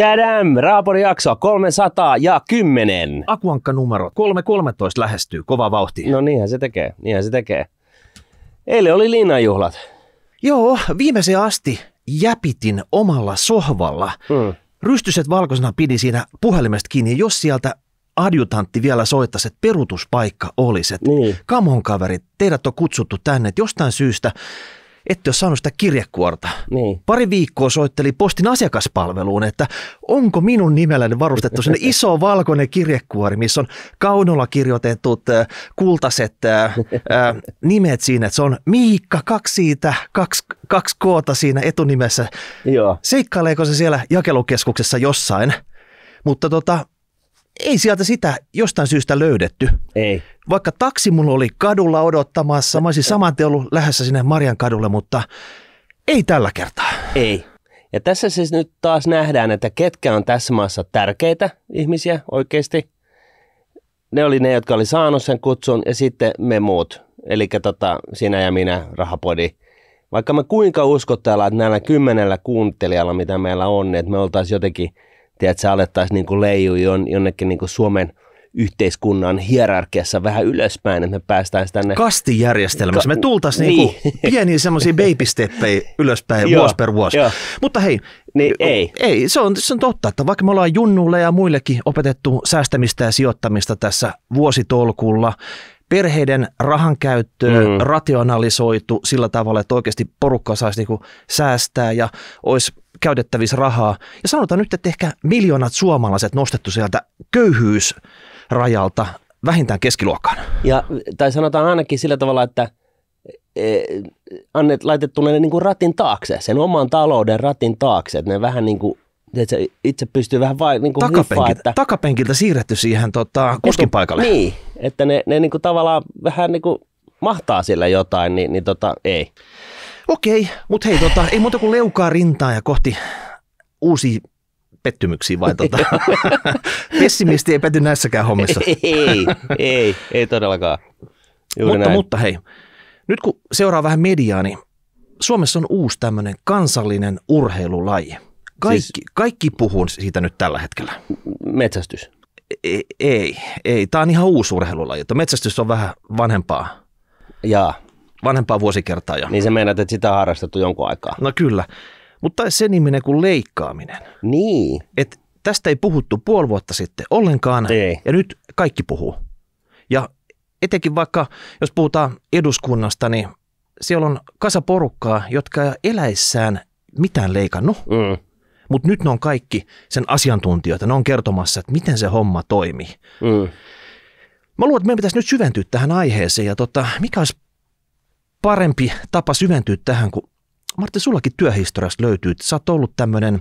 Tchadam! Rahapodin jaksoa 310. Akuankka numero 313 lähestyy, kova vauhti. No niinhän se tekee. Eilen oli linnanjuhlat. Joo, viimeiseen asti jäpitin omalla sohvalla. Rystyset valkoisena pidi siinä puhelimesta kiinni, jos sieltä adjutantti vielä soittaisi, että peruutuspaikka olisi. Niin. Come on, kaverit, teidät on kutsuttu tänne, että jostain syystä ette ole saanut sitä kirjekuorta. Niin. Pari viikkoa soitteli postin asiakaspalveluun, että onko minun nimelläni varustettu sinne iso valkoinen kirjekuori, missä on kaunolla kirjoitetut kultaiset nimet siinä, että se on Miikka, kaksi koota siinä etunimessä. Joo. Seikkaileeko se siellä jakelukeskuksessa jossain, mutta ei sieltä sitä jostain syystä löydetty. Ei. Vaikka taksi mulla oli kadulla odottamassa, mä olisin saman tien ollut lähdössä sinne Marian kadulle, mutta ei tällä kertaa. Ei. Ja tässä siis nyt taas nähdään, että ketkä on tässä maassa tärkeitä ihmisiä oikeasti. Ne oli ne, jotka oli saanut sen kutsun ja sitten me muut. Eli sinä ja minä, Rahapodi. Vaikka me kuinka uskotellaan, että näillä 10 kuuntelijalla, mitä meillä on, että me oltaisiin jotenkin, tiedätkö, alettaisiin niin kuin leijua jonnekin niin kuin Suomen yhteiskunnan hierarkiassa vähän ylöspäin, että me päästäisiin tänne. Kastijärjestelmässä. Me tultaisiin niin pieniä semmoisia baby-steppejä ylöspäin vuosi per vuosi. Joo. Mutta hei, niin ei se on totta, että vaikka me ollaan junnulle ja muillekin opetettu säästämistä ja sijoittamista tässä vuositolkulla, perheiden rahankäyttöä rationalisoitu sillä tavalla, että oikeasti porukka saisi niinku säästää ja olisi käytettävissä rahaa. Ja sanotaan nyt, että ehkä miljoonat suomalaiset nostettu sieltä köyhyysrajalta vähintään keskiluokkaan. Tai sanotaan ainakin sillä tavalla, että laitettu ne niin kuin ratin taakse, sen oman talouden ratin taakse, että ne vähän niin kuin, että itse pystyy vähän niin kuin takapenkiltä siirretty siihen kuskin paikalle. Niin, että ne niin kuin tavallaan vähän niin kuin mahtaa sillä jotain, niin ei. Okei, mutta hei, ei muuta kuin leukaa rintaan ja kohti uusia pettymyksiä vai pessimisti ei pety näissäkään hommissa. Ei todellakaan. Mutta hei, nyt kun seuraa vähän mediaa, niin Suomessa on uusi tämmöinen kansallinen urheilulaji. Kaikki puhuu siitä nyt tällä hetkellä. Metsästys? Ei. Tämä on ihan uusi urheilulaji. Metsästys on vähän vanhempaa. Jaa. Vanhempaa vuosikertaa jo. Niin sä meinaat, että sitä on harrastettu jonkun aikaa. No kyllä. Mutta se niminen kuin leikkaaminen. Niin. Että tästä ei puhuttu puoli vuotta sitten ollenkaan. Ei. Ja nyt kaikki puhuu. Ja etenkin vaikka, jos puhutaan eduskunnasta, niin siellä on kasa porukkaa, jotka ei eläissään mitään leikannut. Mutta nyt ne on kaikki sen asiantuntijoita. Ne on kertomassa, että miten se homma toimii. Mä luulen, että meidän pitäisi nyt syventyä tähän aiheeseen. Ja mikä olisi parempi tapa syventyä tähän, kun Martti, sullakin työhistoriasta löytyy, että sä oot ollut tämmöinen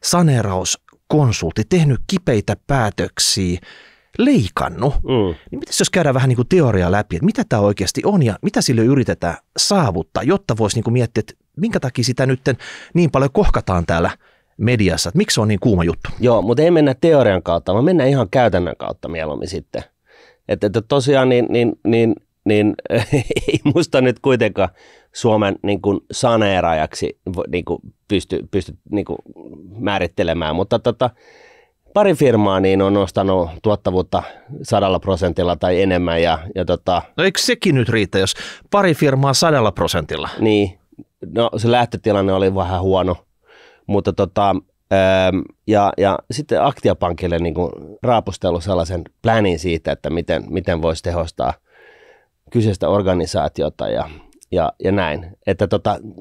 saneerauskonsultti, tehnyt kipeitä päätöksiä, leikannut. Niin mitäs jos käydään vähän niin kuin teoriaa läpi, että mitä tämä oikeasti on ja mitä sille yritetään saavuttaa, jotta voisi niin kuin miettiä, että minkä takia sitä nyt niin paljon kohkataan täällä mediassa, että miksi se on niin kuuma juttu? Joo, mutta ei mennä teorian kautta, vaan mennään ihan käytännön kautta mieluummin sitten. Että tosiaan niin ei musta nyt kuitenkaan Suomen niin kuin saneeraajaksi niin kuin pysty niin kuin määrittelemään, mutta pari firmaa niin on nostanut tuottavuutta 100% tai enemmän. No eikö sekin nyt riitä, jos pari firmaa 100%? Niin, no se lähtötilanne oli vähän huono, mutta ja sitten Aktia-pankille niin kuin raapustellut sellaisen planin siitä, että miten voisi tehostaa kyseistä organisaatiota ja näin. Että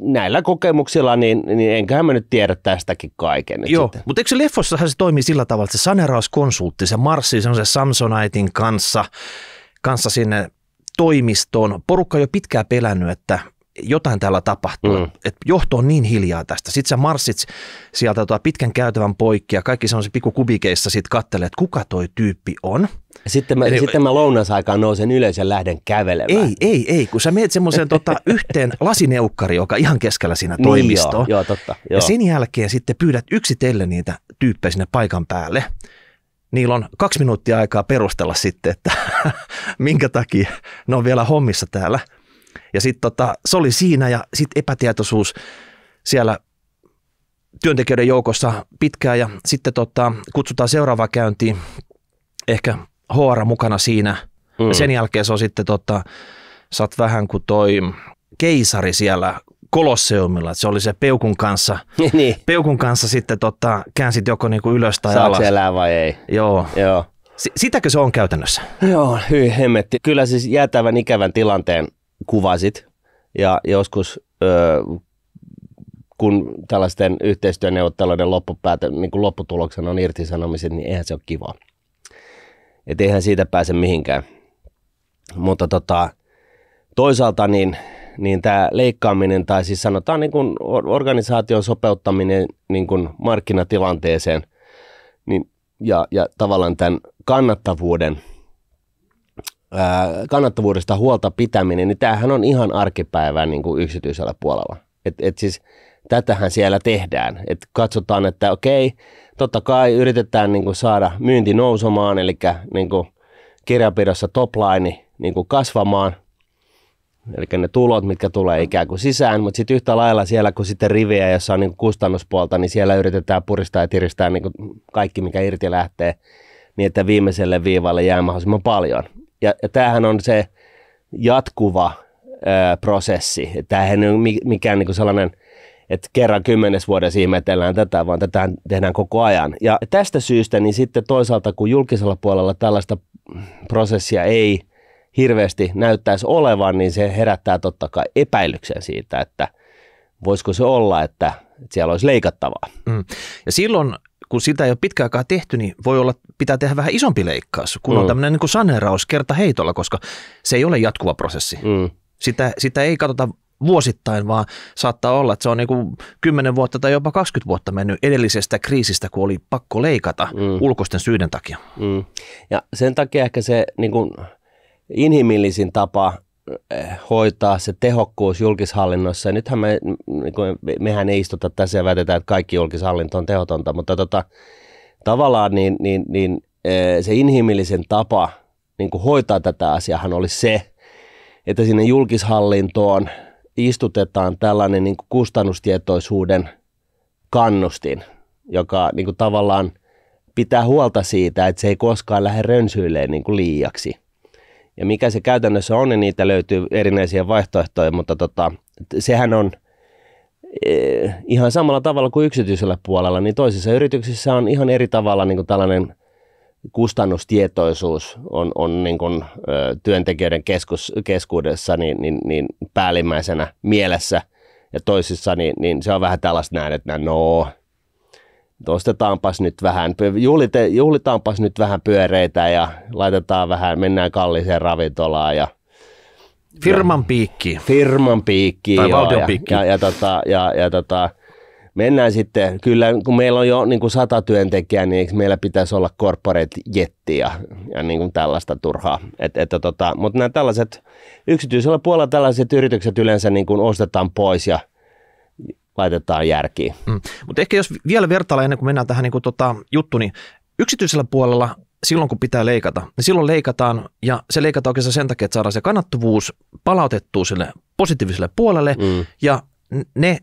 näillä kokemuksilla, niin enköhän mä nyt tiedä tästäkin kaiken. Joo, mutta eikö se leffossahan se toimii sillä tavalla, että se saneerauskonsultti, se marssii semmoisen Samsonitein kanssa sinne toimistoon. Porukka on jo pitkään pelännyt, että jotain täällä tapahtuu, että johto on niin hiljaa tästä. Sitten sä marssit sieltä pitkän käytävän poikki ja kaikki semmoisia pikkukubikeissa sitten katselee, että kuka toi tyyppi on. Sitten mä lounasaikaan nousen ylös ja lähden kävelemään. Ei, kun sä meet semmoiseen yhteen lasineukkari, joka ihan keskellä siinä toimistoon. Joo, totta. Joo. Ja sen jälkeen sitten pyydät yksitellen niitä tyyppejä sinne paikan päälle. Niillä on 2 minuuttia aikaa perustella sitten, että minkä takia ne on vielä hommissa täällä. Ja sitten se oli siinä ja sitten epätietoisuus siellä työntekijöiden joukossa pitkään ja sitten kutsutaan seuraava käyntiin, ehkä HR mukana siinä. Ja sen jälkeen se on sitten, sä oot vähän kuin toi keisari siellä Kolosseumilla, että se oli se peukun kanssa. Niin. Peukun kanssa sitten käänsit joko niinku ylös tai alas. Saako elää vai ei? Joo. Sitäkö se on käytännössä? Joo, hyi hemmetti. Kyllä siis jäätävän ikävän tilanteen kuvasit ja joskus kun tällaisten yhteistyöneuvotteluiden niin kuin lopputuloksena on irtisanomiset, niin eihän se ole kivaa. Et eihän siitä pääse mihinkään. Mutta toisaalta niin tämä leikkaaminen tai siis sanotaan niin kuin organisaation sopeuttaminen niin kuin markkinatilanteeseen niin, ja tavallaan tämän kannattavuudesta huolta pitäminen, niin tämähän on ihan arkipäivää niin kuin yksityisellä puolella. Et siis tätähän siellä tehdään. Et katsotaan, että okei, totta kai yritetään niin kuin saada myynti nousemaan, eli niin kuin kirjanpidossa topline niin kuin kasvamaan, eli ne tulot, mitkä tulee ikään kuin sisään, mutta sitten yhtä lailla siellä, kun sitten rivejä, jossa on niin kuin kustannuspuolta, niin siellä yritetään puristaa ja tiristää niin kuin kaikki, mikä irti lähtee, niin että viimeiselle viivalle jää mahdollisimman paljon. Ja tämähän on se jatkuva prosessi. Tämähän ei ole mikään niin kuin sellainen, että kerran 10 vuodessa ihmetellään tätä, vaan tätä tehdään koko ajan. Ja tästä syystä niin sitten toisaalta, kun julkisella puolella tällaista prosessia ei hirveästi näyttäisi olevan, niin se herättää totta kai epäilyksen siitä, että voisiko se olla, että siellä olisi leikattavaa. Ja silloin, kun sitä ei ole pitkään aikaa tehty, niin voi olla, pitää tehdä vähän isompi leikkaus, kun on tämmöinen niin kuin saneeraus kerta heitolla, koska se ei ole jatkuva prosessi. Sitä ei katsota vuosittain, vaan saattaa olla, että se on niin kuin 10 vuotta tai jopa 20 vuotta mennyt edellisestä kriisistä, kun oli pakko leikata ulkoisten syiden takia. Ja sen takia ehkä se niin kuin inhimillisin tapa hoitaa se tehokkuus julkishallinnossa, ja nythän mehän ei istuta tässä ja väitetään, että kaikki julkishallinto on tehotonta, mutta tavallaan niin se inhimillisen tapa niin kuin hoitaa tätä asiaahan olisi se, että sinne julkishallintoon istutetaan tällainen niin kuin kustannustietoisuuden kannustin, joka niin kuin tavallaan pitää huolta siitä, että se ei koskaan lähde rönsyilemään niin kuin liiaksi. Ja mikä se käytännössä on, niin niitä löytyy erinäisiä vaihtoehtoja, mutta sehän on ihan samalla tavalla kuin yksityisellä puolella, niin toisissa yrityksissä on ihan eri tavalla niin kuin tällainen kustannustietoisuus on niin kuin, työntekijöiden keskuudessa niin päällimmäisenä mielessä, ja toisissa niin se on vähän tällaista näin, että ostetaanpas nyt vähän, juhlitaanpas nyt vähän pyöreitä ja laitetaan vähän, mennään kalliiseen ravintolaan ja firman piikkiin. Firman piikkiin. Tai valtion piikkiin. Ja mennään sitten, kyllä kun meillä on jo niin kuin 100 työntekijää, niin meillä pitäisi olla corporate jetti ja niin kuin tällaista turhaa. Mutta nämä tällaiset, yksityisellä puolella tällaiset yritykset yleensä niin kuin ostetaan pois ja laitetaan järkiin. Mutta ehkä jos vielä vertaillaan ennen kuin mennään tähän niin kuin juttuun, niin yksityisellä puolella silloin kun pitää leikata, niin silloin leikataan ja se leikataan oikeastaan sen takia, että saadaan se kannattavuus palautettua sille positiiviselle puolelle ja ne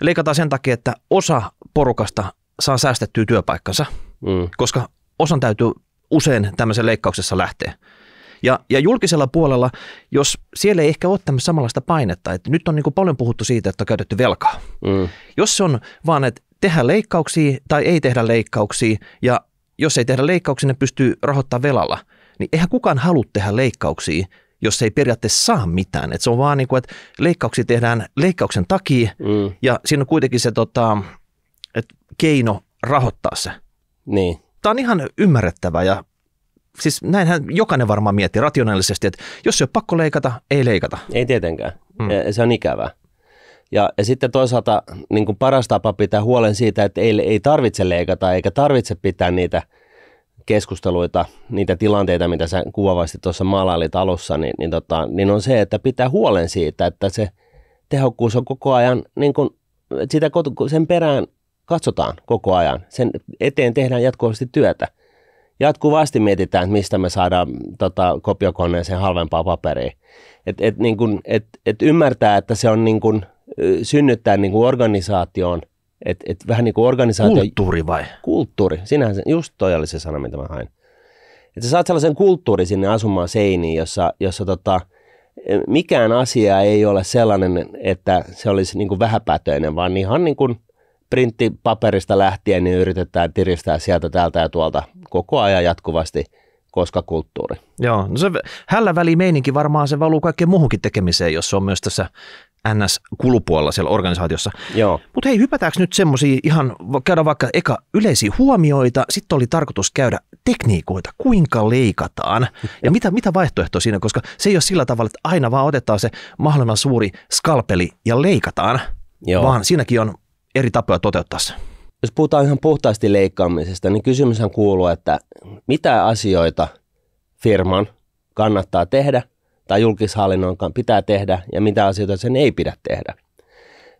leikataan sen takia, että osa porukasta saa säästettyä työpaikkansa, koska osan täytyy usein tämmöisen leikkauksessa lähteä. Ja julkisella puolella, jos siellä ei ehkä ole tämmöistä samanlaista painetta, että nyt on niin kuin paljon puhuttu siitä, että on käytetty velkaa. Jos se on vaan, että tehdään leikkauksia tai ei tehdä leikkauksia, ja jos ei tehdä leikkauksia, ne pystyy rahoittamaan velalla, niin eihän kukaan halua tehdä leikkauksia, jos ei periaatteessa saa mitään. Et se on vaan niin kuin, että leikkauksia tehdään leikkauksen takia, ja siinä on kuitenkin se keino rahoittaa se. Niin. Tämä on ihan ymmärrettävä ja siis näinhän jokainen varmaan miettii rationaalisesti, että jos ei ole pakko leikata, ei leikata. Ei tietenkään. Se on ikävää. Ja sitten toisaalta niin kuin paras tapa pitää huolen siitä, että ei tarvitse leikata eikä tarvitse pitää niitä keskusteluita, niitä tilanteita, mitä sä kuvaavasti tuossa maalailit alussa, niin on se, että pitää huolen siitä, että se tehokkuus on koko ajan, niin kuin, sen perään katsotaan koko ajan. Sen eteen tehdään jatkuvasti työtä. Jatkuvasti mietitään, että mistä me saadaan kopiokoneeseen halvempaa paperia. Et ymmärtää, että se on niin kuin, synnyttää niin kuin organisaatioon Et vähän niin kuin organisaatio... Kulttuuri vai? Kulttuuri. Sinähän se, just toi oli se sana, mitä mä hain. Että sä saat sellaisen kulttuuri sinne asumaan seiniin, jossa mikään asia ei ole sellainen, että se olisi niin kuin vähäpätöinen, vaan ihan niin kuin printtipaperista lähtien niin yritetään tiristää sieltä täältä ja tuolta koko ajan jatkuvasti, koska kulttuuri. Joo, no se hällä välimeininki varmaan se valuu kaikkeen muuhunkin tekemiseen, jos se on myös tässä NS-kulupuolella siellä organisaatiossa. Joo. Mutta hei, hypätäänkö nyt semmoisia ihan, käydä vaikka eka yleisiä huomioita, sitten oli tarkoitus käydä tekniikoita, kuinka leikataan ja mitä vaihtoehtoja siinä, koska se ei ole sillä tavalla, että aina vaan otetaan se mahdollisimman suuri skalpeli ja leikataan, vaan siinäkin on eri tapoja toteuttaa se. Jos puhutaan ihan puhtaasti leikkaamisesta, niin kysymyshän kuuluu, että mitä asioita firman kannattaa tehdä tai julkishallinnon pitää tehdä ja mitä asioita sen ei pidä tehdä.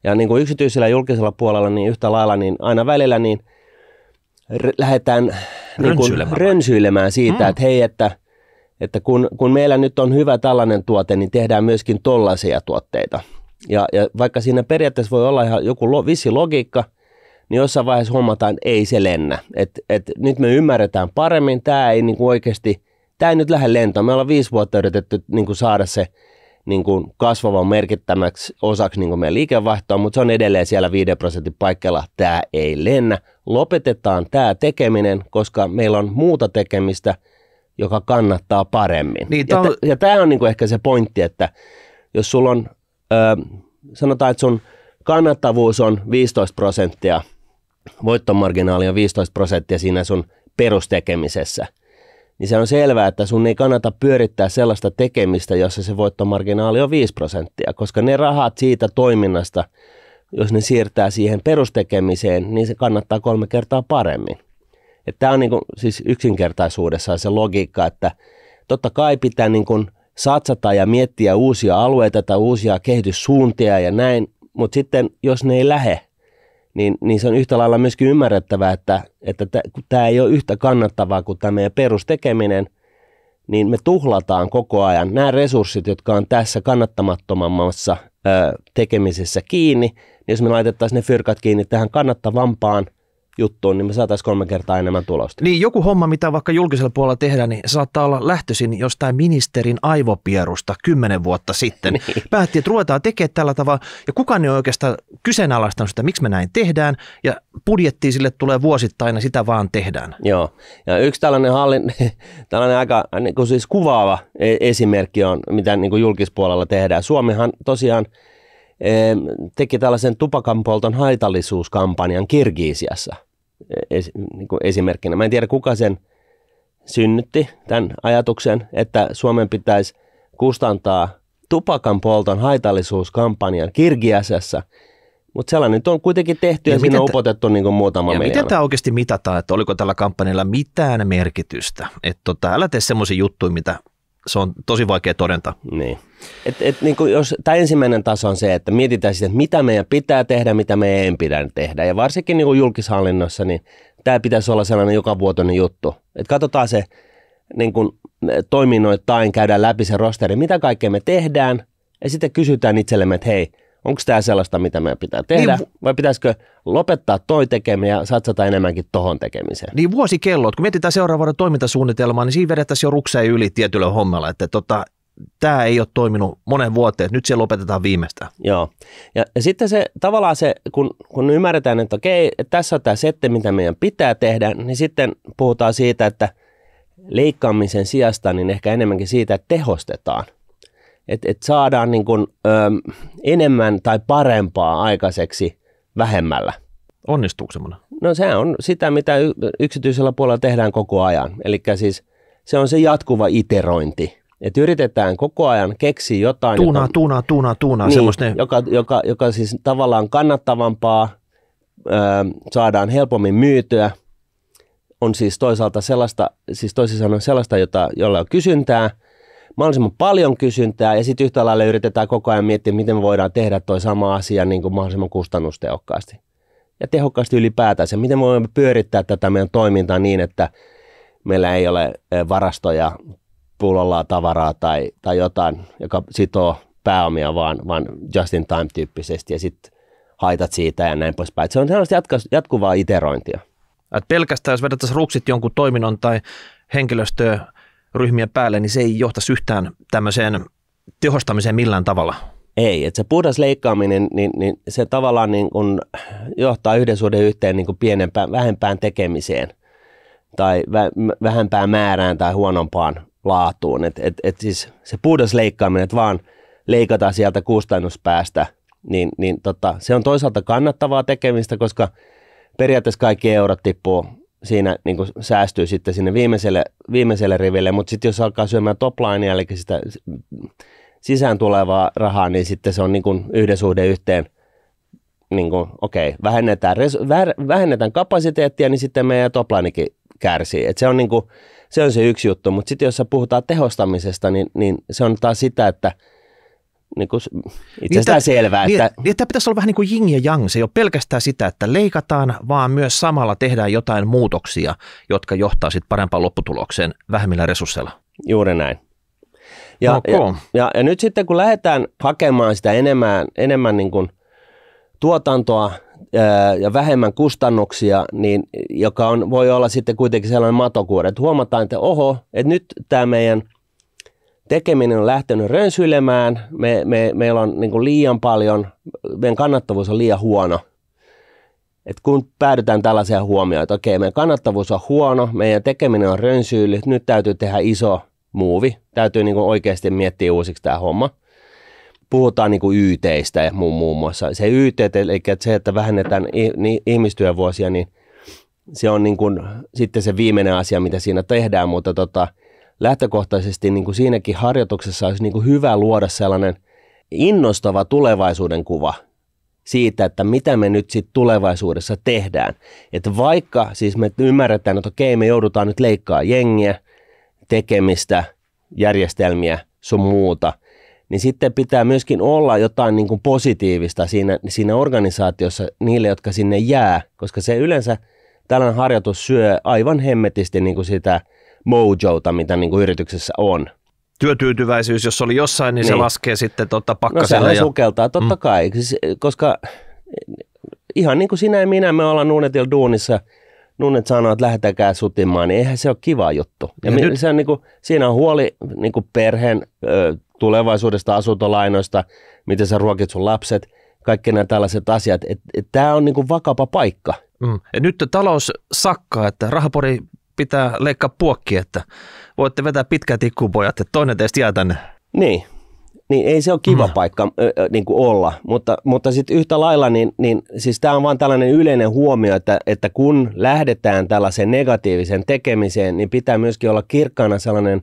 Ja niin kuin yksityisellä ja julkisella puolella niin yhtä lailla niin aina välillä niin lähdetään rönsyilemään siitä, että hei, että kun meillä nyt on hyvä tällainen tuote, niin tehdään myöskin tollaisia tuotteita. Ja vaikka siinä periaatteessa voi olla ihan joku vissi logiikka, niin jossain vaiheessa huomataan, että ei se lennä. Et nyt me ymmärretään paremmin, tämä ei niinku oikeasti, tämä ei nyt lähde lentoon. Me ollaan 5 vuotta yritetty niinku saada se niinku kasvavan merkittämäksi osaksi niinku meidän liikevaihtoa, mutta se on edelleen siellä 5% paikalla. Tämä ei lennä. Lopetetaan tämä tekeminen, koska meillä on muuta tekemistä, joka kannattaa paremmin. Niin, ja tämä on niinku ehkä se pointti, että jos sulla on, sanotaan, että sun kannattavuus on 15%, voittomarginaali on 15% siinä sun perustekemisessä, niin se on selvää, että sun ei kannata pyörittää sellaista tekemistä, jossa se voittomarginaali on 5%, koska ne rahat siitä toiminnasta, jos ne siirtää siihen perustekemiseen, niin se kannattaa 3 kertaa paremmin. Tämä on niinku, siis yksinkertaisuudessaan se logiikka, että totta kai pitää niinku satsata ja miettiä uusia alueita tai uusia kehityssuuntia ja näin, mutta sitten jos ne ei lähe, niin se on yhtä lailla myöskin ymmärrettävää, että tämä ei ole yhtä kannattavaa kuin tämä meidän perustekeminen, niin me tuhlataan koko ajan nämä resurssit, jotka on tässä kannattamattomammassa tekemisessä kiinni, niin jos me laitettaisiin ne fyrkat kiinni tähän kannattavampaan juttuun, niin me saataisiin 3 kertaa enemmän tulosta. Niin joku homma, mitä vaikka julkisella puolella tehdään, niin saattaa olla lähtöisin jostain ministerin aivopierusta 10 vuotta sitten. Niin. Päätti, että ruvetaan tekemään tällä tavalla, ja kukaan ei ole oikeastaan kyseenalaistanut sitä, miksi me näin tehdään, ja budjettiin sille tulee vuosittain, ja sitä vaan tehdään. Joo, ja yksi tällainen aika niin kuin siis kuvaava esimerkki on, mitä niin kuin julkispuolella tehdään. Suomihan tosiaan teki tällaisen tupakanpolton haitallisuuskampanjan Kirgisiassa niin kuin esimerkkinä. Mä en tiedä, kuka sen synnytti, tämän ajatuksen, että Suomen pitäisi kustantaa tupakanpolton haitallisuuskampanjan Kirgisiassa, mutta sellainen nyt on kuitenkin tehty ja siinä on upotettu niin kuin muutama miljoona. Miten tämä oikeasti mitataan, että oliko tällä kampanjalla mitään merkitystä? Että älä tee semmoisia juttuja, mitä se on tosi vaikea todentaa. Niin. Niin jos tämä ensimmäinen taso on se, että mietitään sitten, että mitä meidän pitää tehdä, mitä meidän ei pidä tehdä. Ja varsinkin niin kuin julkishallinnossa, niin tämä pitäisi olla sellainen jokavuotoinen juttu. Että katsotaan se niin kuin toiminnoittain, käydään läpi se rosteri, mitä kaikkea me tehdään. Ja sitten kysytään itsellemme, että hei, onko tämä sellaista, mitä meidän pitää tehdä, vai pitäisikö lopettaa toi tekeminen ja satsata enemmänkin tohon tekemiseen? Niin vuosikellot, kun mietitään seuraavan vuoden toimintasuunnitelmaa, niin siinä vedettäisiin jo rukseen yli tietyllä hommalla, että tämä ei ole toiminut monen vuoteen, että nyt se lopetetaan viimeistään. Joo, ja sitten se tavallaan se, kun ymmärretään, että okei, että tässä on tämä setti, mitä meidän pitää tehdä, niin sitten puhutaan siitä, että leikkaamisen sijasta, niin ehkä enemmänkin siitä, että tehostetaan. Että saadaan niin kuin, enemmän tai parempaa aikaiseksi vähemmällä. Onnistuuko semmoinen? No se on sitä, mitä yksityisellä puolella tehdään koko ajan. Eli siis se on se jatkuva iterointi. Että yritetään koko ajan keksiä jotain. Tuunaa. Niin, joka siis tavallaan kannattavampaa, saadaan helpommin myytyä. On siis toisaalta sellaista, siis toisin sanoen sellaista, jolla on kysyntää, mahdollisimman paljon kysyntää, ja sitten yhtä lailla yritetään koko ajan miettiä, miten me voidaan tehdä toi sama asia niin kuin mahdollisimman kustannustehokkaasti. Ja tehokkaasti ylipäätään se, miten me voimme pyörittää tätä meidän toimintaa niin, että meillä ei ole varastoja, pullollaa tavaraa tai jotain, joka sitoo pääomia, vaan just in time tyyppisesti, ja sitten haitat siitä ja näin poispäin. Et se on sellaista jatkuvaa iterointia. Et pelkästään jos vedettäisiin ruksit jonkun toiminnon tai henkilöstöryhmien päälle, niin se ei johtaisi yhtään tämmöiseen tehostamiseen millään tavalla. Ei, että se puhdas leikkaaminen, niin se tavallaan niin kun johtaa 1:1 niin kun vähempään tekemiseen tai vähempään määrään tai huonompaan laatuun. Et siis se puhdas leikkaaminen, että vaan leikataan sieltä kustannuspäästä, niin se on toisaalta kannattavaa tekemistä, koska periaatteessa kaikki eurot tippuu siinä, niin kuin säästyy sitten sinne viimeiselle riville, mutta sitten jos alkaa syömään toplinea, eli sitä sisään tulevaa rahaa, niin sitten se on niin kuin 1:1, niin kuin, okei, vähennetään kapasiteettia, niin sitten meidän toplinikin kärsii. Et se on niin kuin, se on se yksi juttu, mutta sitten jos puhutaan tehostamisesta, niin se on taas sitä, että niin kuin itse asiassa selvää. Että tämä pitäisi olla vähän niin kuin yin ja yang. Se ei ole pelkästään sitä, että leikataan, vaan myös samalla tehdään jotain muutoksia, jotka johtaa sitten parempaan lopputulokseen vähemmillä resursseilla. Juuri näin. Ja nyt sitten kun lähdetään hakemaan sitä enemmän niin kuin tuotantoa ja vähemmän kustannuksia, niin joka voi olla sitten kuitenkin sellainen matokuori, että huomataan, että että nyt tämä meidän tekeminen on lähtenyt rönsyilemään, meillä on niin kuin liian paljon, meidän kannattavuus on liian huono. Et kun päädytään tällaiseen huomioon, että okei, meidän kannattavuus on huono, meidän tekeminen on rönsyillyt, nyt täytyy tehdä iso muuvi, täytyy niin kuin oikeasti miettiä uusiksi tämä homma. Puhutaan niin kuin YTistä ja muun muassa. Se YT, eli se, että vähennetään ihmistyövuosia, niin se on niin kuin sitten se viimeinen asia, mitä siinä tehdään, mutta lähtökohtaisesti niin kuin siinäkin harjoituksessa olisi niin kuin hyvä luoda sellainen innostava tulevaisuuden kuva siitä, että mitä me nyt sitten tulevaisuudessa tehdään. Että vaikka siis me ymmärretään, että okei, me joudutaan nyt leikkaa jengiä, tekemistä, järjestelmiä, sun muuta, niin sitten pitää myöskin olla jotain niin kuin positiivista siinä organisaatiossa niille, jotka sinne jää, koska se yleensä tällainen harjoitus syö aivan hemmetisti niin kuin sitä mojota, mitä niin kuin yrityksessä on. Työtyytyväisyys, jos oli jossain, niin se laskee sitten pakkaselle. No se sukeltaa, totta kai, koska ihan niin kuin sinä ja minä, me ollaan Nuunetilla duunissa, Nuunet sanoo, että lähdetäänkään sutimaan, niin eihän se ole kiva juttu. Ja se on niin kuin, siinä on huoli niin kuin perheen tulevaisuudesta, asuntolainoista, miten sä ruokit sun lapset, kaikki nämä tällaiset asiat. Tämä on niin kuin vakava paikka. Ja nyt talous sakkaa, että rahapori pitää leikkaa puokki, että voitte vetää pitkät tikkupojat, että toinen teistä jää tänne. Niin ei se ole kiva paikka niin kuin olla, mutta sitten yhtä lailla, niin siis tämä on vaan tällainen yleinen huomio, että kun lähdetään tällaiseen negatiiviseen tekemiseen, niin pitää myöskin olla kirkkaana sellainen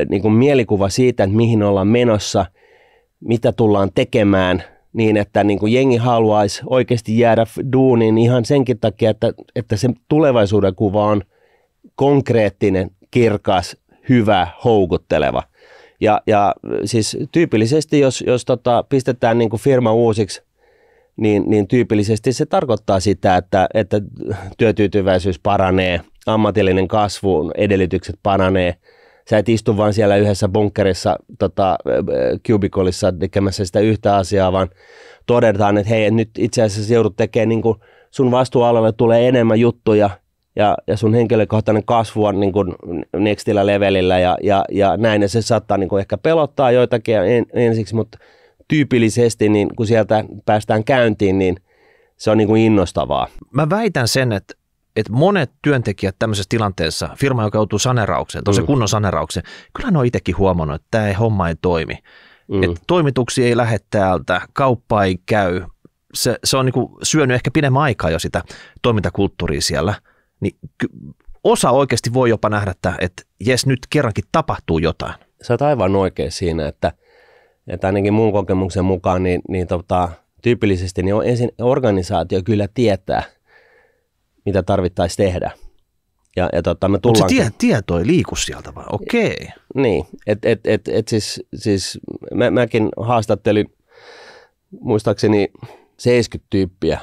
niin kuin mielikuva siitä, että mihin ollaan menossa, mitä tullaan tekemään, niin että niin kuin jengi haluaisi oikeasti jäädä duuniin ihan senkin takia, että se tulevaisuuden kuva on konkreettinen, kirkas, hyvä, houkutteleva. Ja siis tyypillisesti, jos pistetään niin kuin firma uusiksi, niin tyypillisesti se tarkoittaa sitä, että työtyytyväisyys paranee, ammatillinen kasvu, edellytykset paranee. Sä et istu vaan siellä yhdessä bunkkerissa, cubicolissa tekemässä sitä yhtä asiaa, vaan todetaan, että hei, nyt itse asiassa joudut tekemään, niin kuin sun vastuualueelle tulee enemmän juttuja, ja sun henkilökohtainen kasvu on niin kuin nextillä levelillä ja näin, ja se saattaa niin kuin ehkä pelottaa joitakin ensiksi, mutta tyypillisesti niin kun sieltä päästään käyntiin, niin se on niin kuin innostavaa. Mä väitän sen, että monet työntekijät tämmöisessä tilanteessa, firma, joka joutuu saneeraukseen, se kunnon saneeraukseen, kyllä ne on itsekin huomannut, että tämä homma ei toimi. Että toimituksia ei lähde täältä, kauppa ei käy, se on niin kuin syönyt ehkä pidemmän aikaa jo sitä toimintakulttuuria siellä. Niin osa oikeasti voi jopa nähdä, että jes, nyt kerrankin tapahtuu jotain. Sä oot aivan oikein siinä, että ainakin mun kokemuksen mukaan tyypillisesti niin ensin organisaatio kyllä tietää, mitä tarvittaisiin tehdä. Mutta se tieto ei liiku sieltä vaan, okei. Niin, siis mäkin haastattelin muistaakseni 70 tyyppiä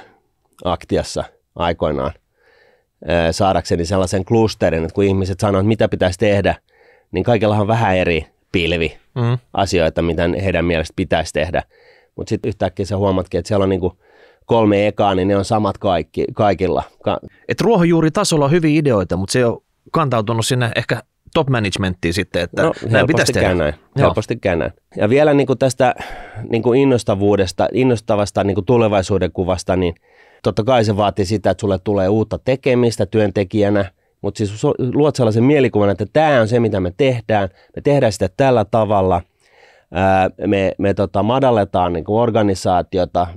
Aktiassa aikoinaan, saadakseni sellaisen klusterin, että kun ihmiset sanoo, että mitä pitäisi tehdä, niin kaikilla on vähän eri pilvi asioita, mitä heidän mielestä pitäisi tehdä. mutta sitten yhtäkkiä sä huomatkin, että siellä on niin kuin 3 ekaa, niin ne on samat kaikilla. Et ruohonjuuritasolla on hyviä ideoita, mutta se on kantautunut sinne ehkä top managementtiin sitten, että näin pitäisi tehdä. Helposti käy näin. Ja vielä niin kuin tästä niin kuin innostavasta niin kuin tulevaisuuden kuvasta, niin totta kai se vaatii sitä, että sulle tulee uutta tekemistä työntekijänä, mutta siis luot sellaisen mielikuvan, että tämä on se, mitä me tehdään sitä tällä tavalla, me madalletaan niin kuin organisaatiota,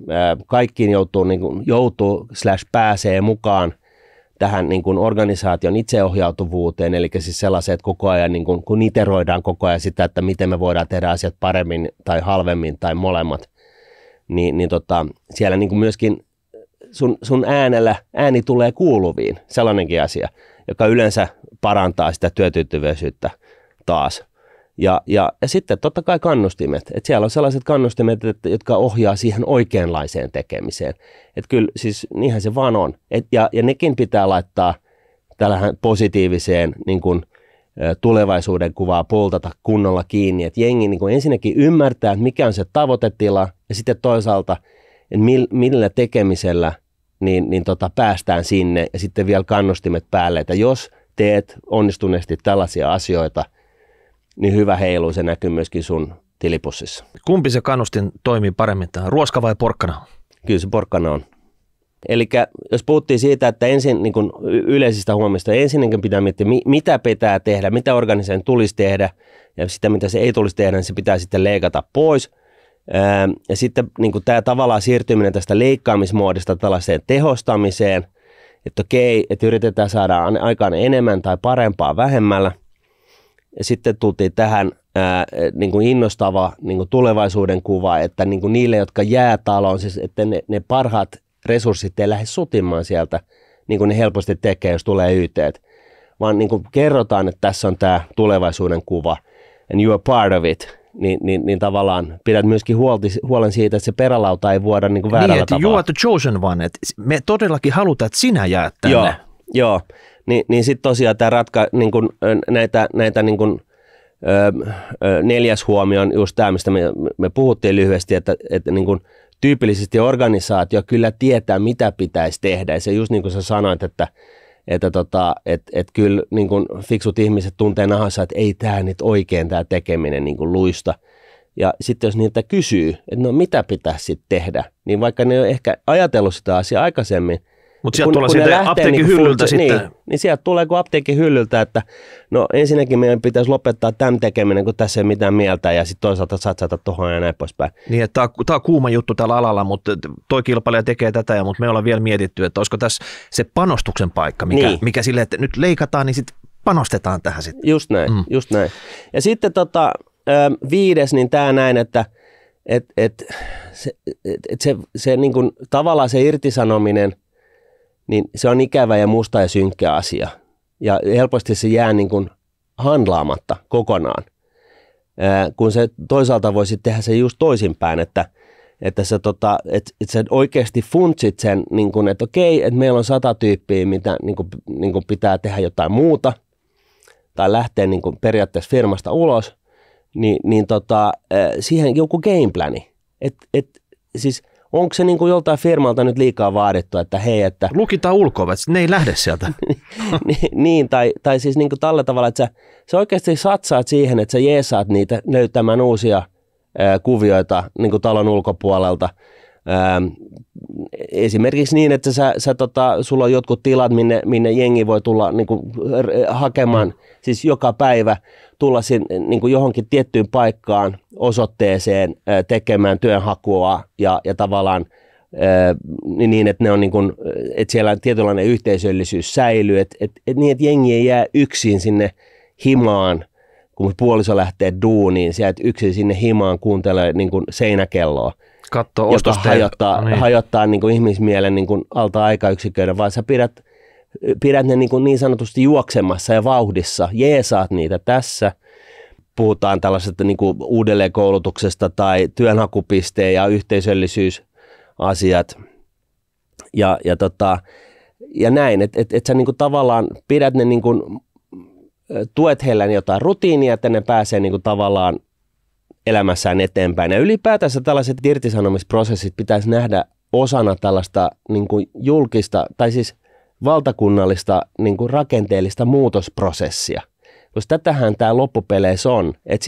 kaikkiin pääsee mukaan tähän niin kuin organisaation itseohjautuvuuteen, eli siis sellaiset, että koko ajan niin kun iteroidaan koko ajan sitä, että miten me voidaan tehdä asiat paremmin tai halvemmin tai molemmat, niin siellä niin kuin myöskin sun ääni tulee kuuluviin, sellainenkin asia, joka yleensä parantaa sitä työtyytyväisyyttä taas. Ja sitten totta kai kannustimet, että siellä on sellaiset kannustimet, jotka ohjaa siihen oikeanlaiseen tekemiseen. Että kyllä siis niinhän se vaan on. Ja nekin pitää laittaa tällainen positiiviseen niin kuin, tulevaisuuden kuvaa poltata kunnolla kiinni. Että jengi niin kuin ensinnäkin ymmärtää, että mikä on se tavoitetila ja sitten toisaalta, että millä tekemisellä niin päästään sinne ja sitten vielä kannustimet päälle. Että jos teet onnistuneesti tällaisia asioita, niin hyvä heilu, se näkyy myöskin sun tilipussissa. Kumpi se kannustin toimii paremmin tähän, ruoska vai porkkana? Kyllä se porkkana on. Eli jos puhuttiin siitä, että ensin niin kuin yleisistä huomista, ensinnäkin pitää miettiä, mitä pitää tehdä, mitä organisaation tulisi tehdä, ja sitä, mitä se ei tulisi tehdä, niin se pitää sitten leikata pois. Ja sitten niin kuin tämä tavallaan siirtyminen tästä leikkaamismoodista tällaiseen tehostamiseen, että okei, että yritetään saada aikaan enemmän tai parempaa vähemmällä. Ja sitten tultiin tähän niin kuin innostava niin kuin tulevaisuuden kuva, että niin kuin niille, jotka jää taloon, siis että ne parhaat resurssit ei lähde sutimaan sieltä, niin kuin ne helposti tekee, jos tulee YT:t, vaan niin kuin kerrotaan, että tässä on tämä tulevaisuuden kuva, and you are part of it, niin tavallaan pidät myöskin huolen siitä, että se perälauta ei vuoda niin kuin väärällä tavalla. You are the chosen one, että me todellakin halutaan, että sinä jäät tänne. Joo. Niin sitten tosiaan tämä niin kun, näitä niin kun, 4. huomio on just tämä, mistä me puhuttiin lyhyesti, että niin kun, tyypillisesti organisaatio kyllä tietää, mitä pitäisi tehdä. Ja se just niin kuin sä sanoit, että kyllä niin kun fiksut ihmiset tuntee nahassa, että ei tämä nyt oikein tämä tekeminen niin kun luista. Ja sitten jos niiltä kysyy, että no mitä pitäisi sitten tehdä, niin vaikka ne on ehkä ajatellut sitä asiaa aikaisemmin, mutta sieltä tulee sitten apteekin hyllyltä sitten. Niin sieltä tulee kuin apteekin hyllyltä, että no ensinnäkin meidän pitäisi lopettaa tämän tekeminen, kun tässä ei mitään mieltä, ja sitten toisaalta satsata tuohon ja näin poispäin. Niin, että tämä on kuuma juttu tällä alalla, mutta toi kilpailija tekee tätä, mutta me ollaan vielä mietitty, että olisiko tässä se panostuksen paikka, mikä sille, että nyt leikataan, niin sitten panostetaan tähän sitten. Just näin. Ja sitten 5, niin tämä näin, että se niin kuin, tavallaan se irtisanominen, niin se on ikävä ja musta ja synkkä asia. Ja helposti se jää niin kuin handlaamatta kokonaan. Kun se toisaalta voisi tehdä se just toisinpäin, että sä oikeasti funtsit sen, niin kuin, että okei, että meillä on 100 tyyppiä, mitä niin kuin pitää tehdä jotain muuta, tai lähteä niin kuin periaatteessa firmasta ulos, niin siihen joku gameplani. Siis onko se niin kuin joltain firmalta nyt liikaa vaadittu, että hei, että... Lukitaan ulko-ovet, ne ei lähde sieltä. Niin, tai siis niin kuin tällä tavalla, että sä oikeasti satsaat siihen, että sä jeesaat niitä löytämään uusia kuvioita niin kuin talon ulkopuolelta. Esimerkiksi niin, että sulla on jotkut tilat, minne jengi voi tulla niin kuin hakemaan, siis joka päivä tulla niin kuin johonkin tiettyyn paikkaan, osoitteeseen, tekemään työnhakua ja tavallaan niin, että ne on niin kuin, että siellä tietynlainen yhteisöllisyys säilyy, että niin, että jengi ei jää yksin sinne himaan, kun puoliso lähtee duuniin, sieltä yksin sinne himaan kuuntelee niin kuin seinäkelloa. Katso joka hajottaa niin kuin ihmismielen niin kuin alta aikayksiköiden, vaan sä pidät ne niin sanotusti juoksemassa ja vauhdissa, jeesaat niitä tässä. Puhutaan tällaisesta niin kuin uudelleenkoulutuksesta tai työnhakupisteen ja yhteisöllisyysasiat ja näin, että sä niin kuin tavallaan pidät ne niin kuin, tuet heillä jotain rutiinia, että ne pääsee niin kuin tavallaan elämässään eteenpäin. Ja ylipäätänsä tällaiset irtisanomisprosessit pitäisi nähdä osana tällaista niin kuin julkista, tai siis valtakunnallista niin kuin rakenteellista muutosprosessia. Koska tätähän tämä loppupeleissä on, että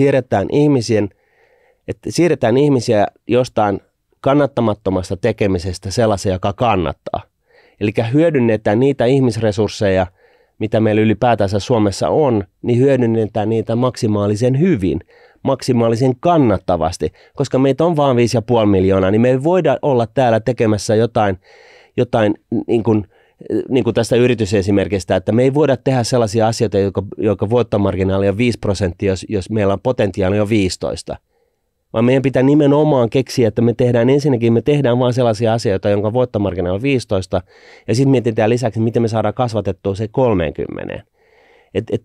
siirretään ihmisiä jostain kannattamattomasta tekemisestä sellaisen, joka kannattaa. Eli hyödynnetään niitä ihmisresursseja, mitä meillä ylipäätänsä Suomessa on, niin hyödynnetään niitä maksimaalisen hyvin, maksimaalisen kannattavasti. Koska meitä on vain 5,5 miljoonaa, niin me ei voida olla täällä tekemässä jotain niin kuin tästä yritysesimerkistä, että me ei voida tehdä sellaisia asioita, joka voittomarginaali on 5%, jos meillä on potentiaali on 15%. Vaan meidän pitää nimenomaan keksiä, että me tehdään vain sellaisia asioita, jonka voittomarginaali on 15, ja sitten mietitään lisäksi, miten me saadaan kasvatettua se 30.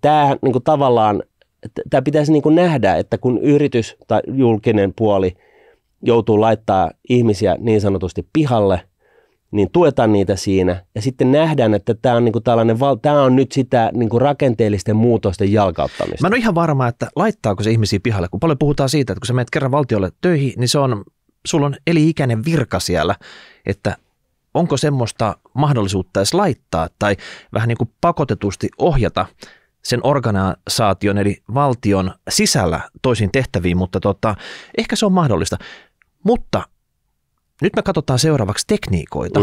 Tämä niin tavallaan, tämä pitäisi niin kuin nähdä, että kun yritys tai julkinen puoli joutuu laittaa ihmisiä niin sanotusti pihalle, niin tuetaan niitä siinä, ja sitten nähdään, että tämä on, tämä on nyt sitä rakenteellisten muutosten jalkauttamista. Mä en ole ihan varma, että laittaako se ihmisiä pihalle, kun paljon puhutaan siitä, että kun sä menet kerran valtiolle töihin, niin sulla on eli-ikäinen virka siellä, että onko semmoista mahdollisuutta edes laittaa tai vähän niin kuin pakotetusti ohjata sen organisaation eli valtion sisällä toisiin tehtäviin, mutta ehkä se on mahdollista. Mutta nyt me katsotaan seuraavaksi tekniikoita.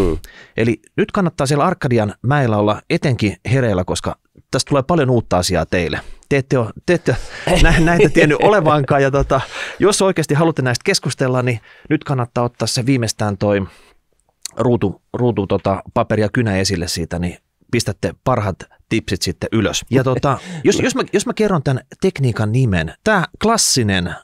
Eli nyt kannattaa siellä Arkadian mäellä olla etenkin hereillä, koska tästä tulee paljon uutta asiaa teille. Te ette ole näitä tiennyt olevankaan. Ja jos oikeasti haluatte näistä keskustella, niin nyt kannattaa ottaa se viimeistään toi ruutu paperi ja kynä esille siitä, niin pistätte parhaat tipsit sitten ylös. Ja jos mä kerron tämän tekniikan nimen, tämä klassinen,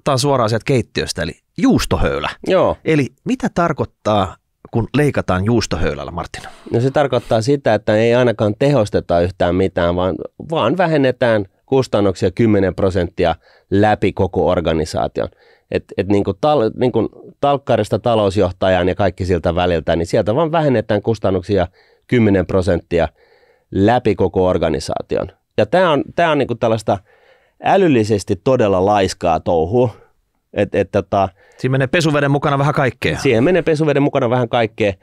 taas suoraan sieltä keittiöstä, eli juustohöylä. Joo. Eli mitä tarkoittaa, kun leikataan juustohöylällä, Martin? No se tarkoittaa sitä, että ei ainakaan tehosteta yhtään mitään, vaan vähennetään kustannuksia 10% läpi koko organisaation. Niin kuin talkkarista talousjohtajaan ja kaikki siltä väliltä, niin sieltä vaan vähennetään kustannuksia 10% läpi koko organisaation. Ja tämä on niin kuin tällaista älyllisesti todella laiskaa touhua. Siinä menee pesuveden mukana vähän kaikkea. Siihen menee pesuveden mukana vähän kaikkea,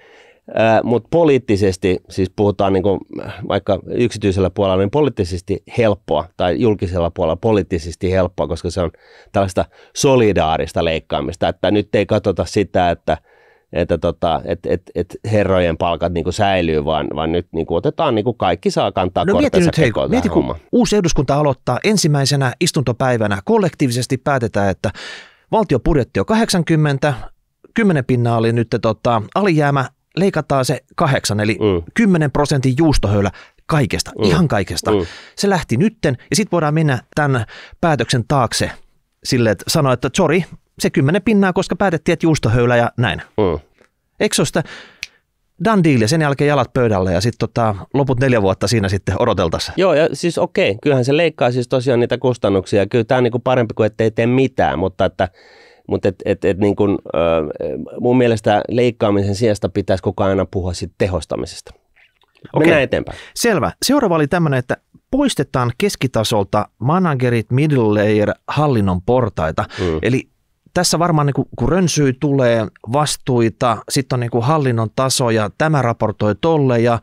mutta poliittisesti, siis puhutaan niin kuin vaikka yksityisellä puolella, niin poliittisesti helppoa, tai julkisella puolella poliittisesti helppoa, koska se on tällaista solidaarista leikkaamista, että nyt ei katsota sitä, että herrojen palkat niin kuin säilyy, vaan nyt niin kuin otetaan, niin kuin kaikki saa kantaa kortensa kekoon. Mieti, kun uusi eduskunta aloittaa ensimmäisenä istuntopäivänä, kollektiivisesti päätetään, että valtiobudjetti on 80, 10% oli nyt alijäämä, leikataan se 8, eli 10% juustohöylä kaikesta, ihan kaikesta. Se lähti nytten, ja sitten voidaan mennä tämän päätöksen taakse silleen, että sanoa, että sori, se 10%, koska päätettiin, että juustohöylä ja näin. Eikö se ole sitä done deal ja sen jälkeen jalat pöydälle ja sitten loput 4 vuotta siinä sitten odoteltaisiin? Joo, ja siis okei, kyllähän se leikkaa siis tosiaan niitä kustannuksia. Kyllä tämä on niin kuin parempi kuin ettei tee mitään, mutta niin kuin, mun mielestä leikkaamisen sijasta pitäisi koko ajan puhua siitä tehostamisesta. Mennään eteenpäin. Selvä. Seuraava oli tämmöinen, että poistetaan keskitasolta managerit, middle layer, hallinnon portaita. Eli tässä varmaan niin kun rönsyy tulee vastuita, sitten on niin kuin hallinnon taso ja tämä raportoi tolle ja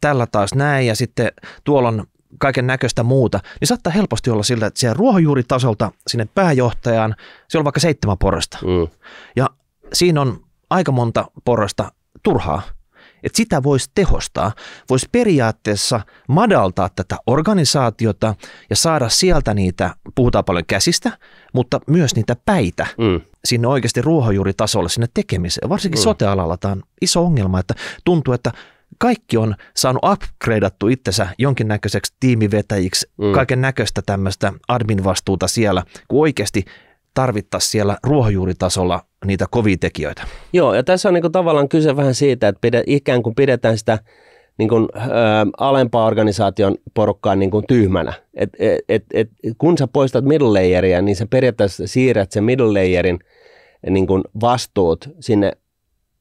tällä taas näin ja sitten tuolla on kaiken näköistä muuta, niin saattaa helposti olla sillä, että siellä ruohonjuuritasolta sinne pääjohtajaan, siellä on vaikka 7 porrasta. Ja siinä on aika monta porrasta turhaa. Että sitä voisi tehostaa, voisi periaatteessa madaltaa tätä organisaatiota ja saada sieltä niitä, puhutaan paljon käsistä, mutta myös niitä päitä sinne oikeasti ruohonjuuritasolle, sinne tekemiseen. Varsinkin sote-alalla tämä on iso ongelma, että tuntuu, että kaikki on saanut upgradeattu itsensä jonkinnäköiseksi tiimivetäjiksi, kaiken näköistä tämmöistä admin-vastuuta siellä, kun oikeasti tarvittaisiin siellä ruohonjuuritasolla niitä kovia tekijöitä. Joo, ja tässä on niin kuin tavallaan kyse vähän siitä, että ikään kuin pidetään sitä niin kuin, alempaa organisaation porukkaa niin kuin tyhmänä. Kun sä poistat middle layeria, niin sä periaatteessa siirrät sen middle layerin niin kuin vastuut sinne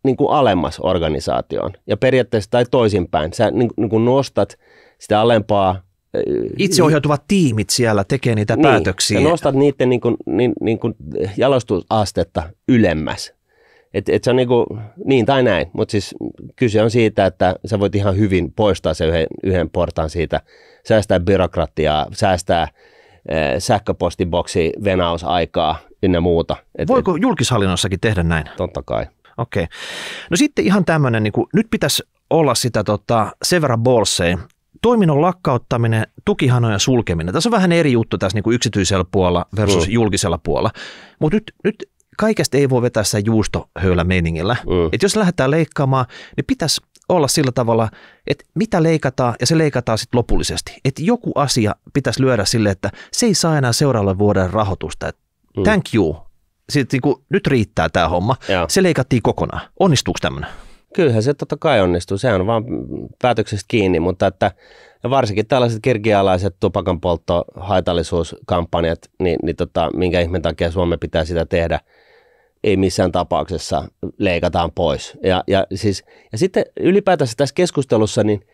niin kuin alemmas organisaatioon. Ja periaatteessa tai toisinpäin, sä niin kuin nostat sitä alempaa itseohjautuvat tiimit siellä tekee niitä päätöksiä. Ja nostat niiden niin kuin jalostusastetta ylemmäs. Et se on niin tai näin, mutta siis kyse on siitä, että sä voit ihan hyvin poistaa se yhden portaan siitä, säästää byrokratiaa, säästää sähköpostiboksi venausaikaa ynnä muuta. Voiko julkishallinnossakin tehdä näin? Totta kai. Okei. No sitten ihan tämmöinen, niin nyt pitäisi olla sitä sen verran bolsseja. Toiminnon lakkauttaminen, tukihanojen sulkeminen. Tässä on vähän eri juttu tässä niin kuin yksityisellä puolella versus julkisella puolella. Mutta nyt kaikesta ei voi vetää sitä juustohöylä-meiningillä. Että jos lähdetään leikkaamaan, niin pitäisi olla sillä tavalla, että mitä leikataan ja se leikataan sitten lopullisesti. Että joku asia pitäisi lyödä sille, että se ei saa enää seuraavalle vuoden rahoitusta. Thank you. Sitten, niin kuin, nyt riittää tämä homma. Joo. Se leikattiin kokonaan. Onnistuuko tämmöinen? Kyllähän se totta kai onnistuu. Se on vaan päätöksestä kiinni, mutta että varsinkin tällaiset kirkialaiset tupakanpolttohaitallisuuskampanjat, niin minkä ihmeen takia Suomen pitää sitä tehdä, ei missään tapauksessa leikataan pois. Ja sitten ylipäätänsä tässä keskustelussa, niin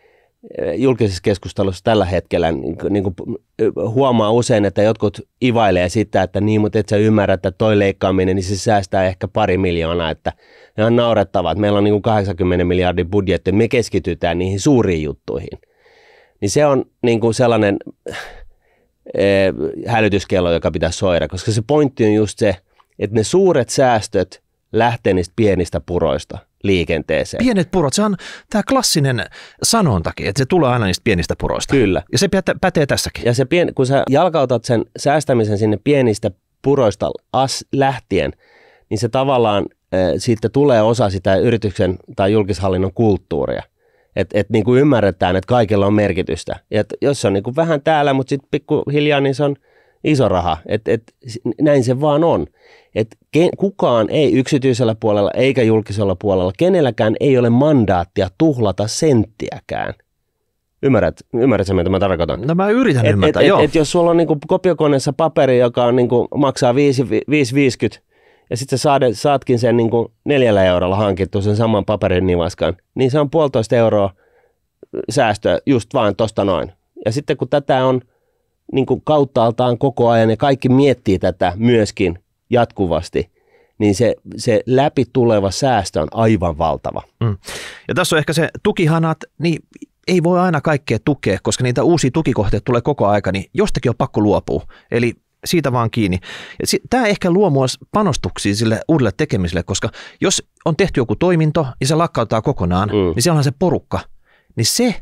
julkisessa keskustelussa tällä hetkellä niin kuin huomaa usein, että jotkut ivailee sitä, että niin, mutta et sä ymmärrä, että toi leikkaaminen, niin se säästää ehkä 2 miljoonaa, että ne on naurettavaa, että meillä on niin kuin 80 miljardin budjetti, me keskitytään niihin suuriin juttuihin. Niin se on niin kuin sellainen hälytyskello, joka pitäisi soida, koska se pointti on just se, että ne suuret säästöt lähtee niistä pienistä puroista liikenteeseen. Pienet purot, se on tämä klassinen sanontakin, että se tulee aina niistä pienistä puroista. Kyllä. Ja se pätee tässäkin. Ja kun sä jalkautat sen säästämisen sinne pienistä puroista lähtien, niin se tavallaan siitä tulee osa sitä yrityksen tai julkishallinnon kulttuuria. Että niin kuin ymmärretään, että kaikilla on merkitystä. Ja jos se on niin kuin vähän täällä, mutta sitten pikkuhiljaa, niin se on iso raha. Näin se vaan on. Kukaan ei yksityisellä puolella eikä julkisella puolella, kenelläkään ei ole mandaattia tuhlata senttiäkään. Ymmärrätkö, mitä mä tarkoitan? No mä yritän ymmärtää, joo. Jos sulla on niinku kopiokoneessa paperi, joka on niinku, maksaa 5,50 ja sitten sä saatkin sen niinku 4 eurolla hankittu sen saman paperin nivaskan, niin se on 1,5 euroa säästöä just vaan tosta noin. Ja sitten kun tätä on niinku kauttaaltaan koko ajan ja kaikki miettii tätä myöskin jatkuvasti, niin se läpi tuleva säästö on aivan valtava. Ja tässä on ehkä se tukihanat, niin ei voi aina kaikkea tukea, koska niitä uusia tukikohteita tulee koko aika, niin jostakin on pakko luopua. Eli siitä vaan kiinni. Tämä ehkä luo myös panostuksia sille uudelle tekemiselle, koska jos on tehty joku toiminto ja se lakkautetaan kokonaan, niin siellä on se porukka. Niin se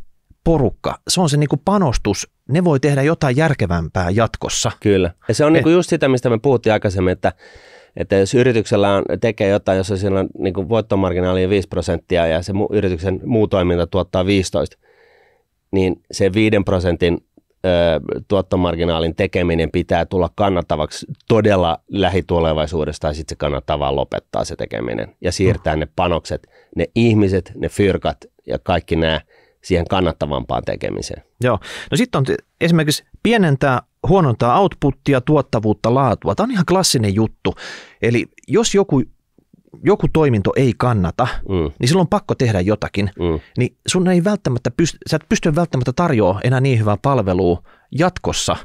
porukka, se on se niinku panostus, ne voi tehdä jotain järkevämpää jatkossa. Kyllä. Ja se on niinku just sitä, mistä me puhuttiin aikaisemmin, että jos yrityksellä tekee jotain, jos siellä on niinku voittomarginaali 5% ja se yrityksen muu toiminta tuottaa 15%, niin se 5% tuottomarginaalin tekeminen pitää tulla kannattavaksi todella lähitulevaisuudessa, tai sitten se kannattaa vaan lopettaa se tekeminen ja siirtää ne panokset, ne ihmiset, ne fyrkat ja kaikki nämä siihen kannattavampaan tekemiseen. Joo. No sitten on esimerkiksi huonontaa outputtia, tuottavuutta, laatua. Tämä on ihan klassinen juttu. Eli jos joku toiminto ei kannata, niin silloin on pakko tehdä jotakin, niin sä et pysty välttämättä tarjoamaan enää niin hyvää palvelua jatkossa,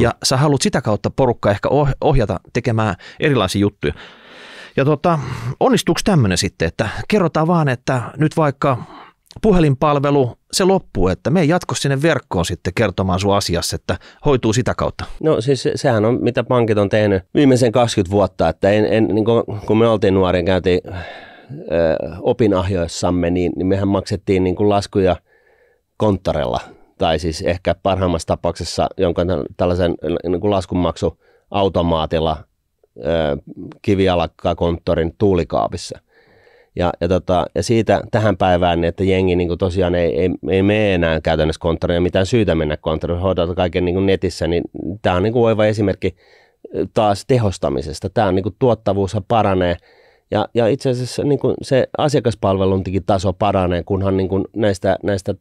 ja sä haluat sitä kautta porukkaa ehkä ohjata tekemään erilaisia juttuja. Ja onnistuuko tämmöinen sitten, että kerrotaan vaan, että nyt vaikka puhelinpalvelu, se loppuu, että me ei jatko sinne verkkoon sitten kertomaan sun asiassa, että hoituu sitä kautta. No siis sehän on, mitä pankit on tehnyt viimeisen 20 vuotta, että niin kun me oltiin nuoria, käytiin opinahjoissamme, niin mehän maksettiin niin kuin laskuja konttorilla, tai siis ehkä parhaimmassa tapauksessa jonkun tällaisen niin kuin laskunmaksuautomaatilla kivijalkakonttorin tuulikaapissa. Ja siitä tähän päivään, että jengi niin kuin tosiaan ei mene enää käytännössä konttoriin, mitään syytä mennä konttoriin, hoitaa kaiken niin kuin netissä, niin tämä on niin kuin oiva esimerkki taas tehostamisesta. Tämä on niin kuin tuottavuus paranee ja itse asiassa niin kuin se asiakaspalvelunkin taso paranee, kunhan niin kuin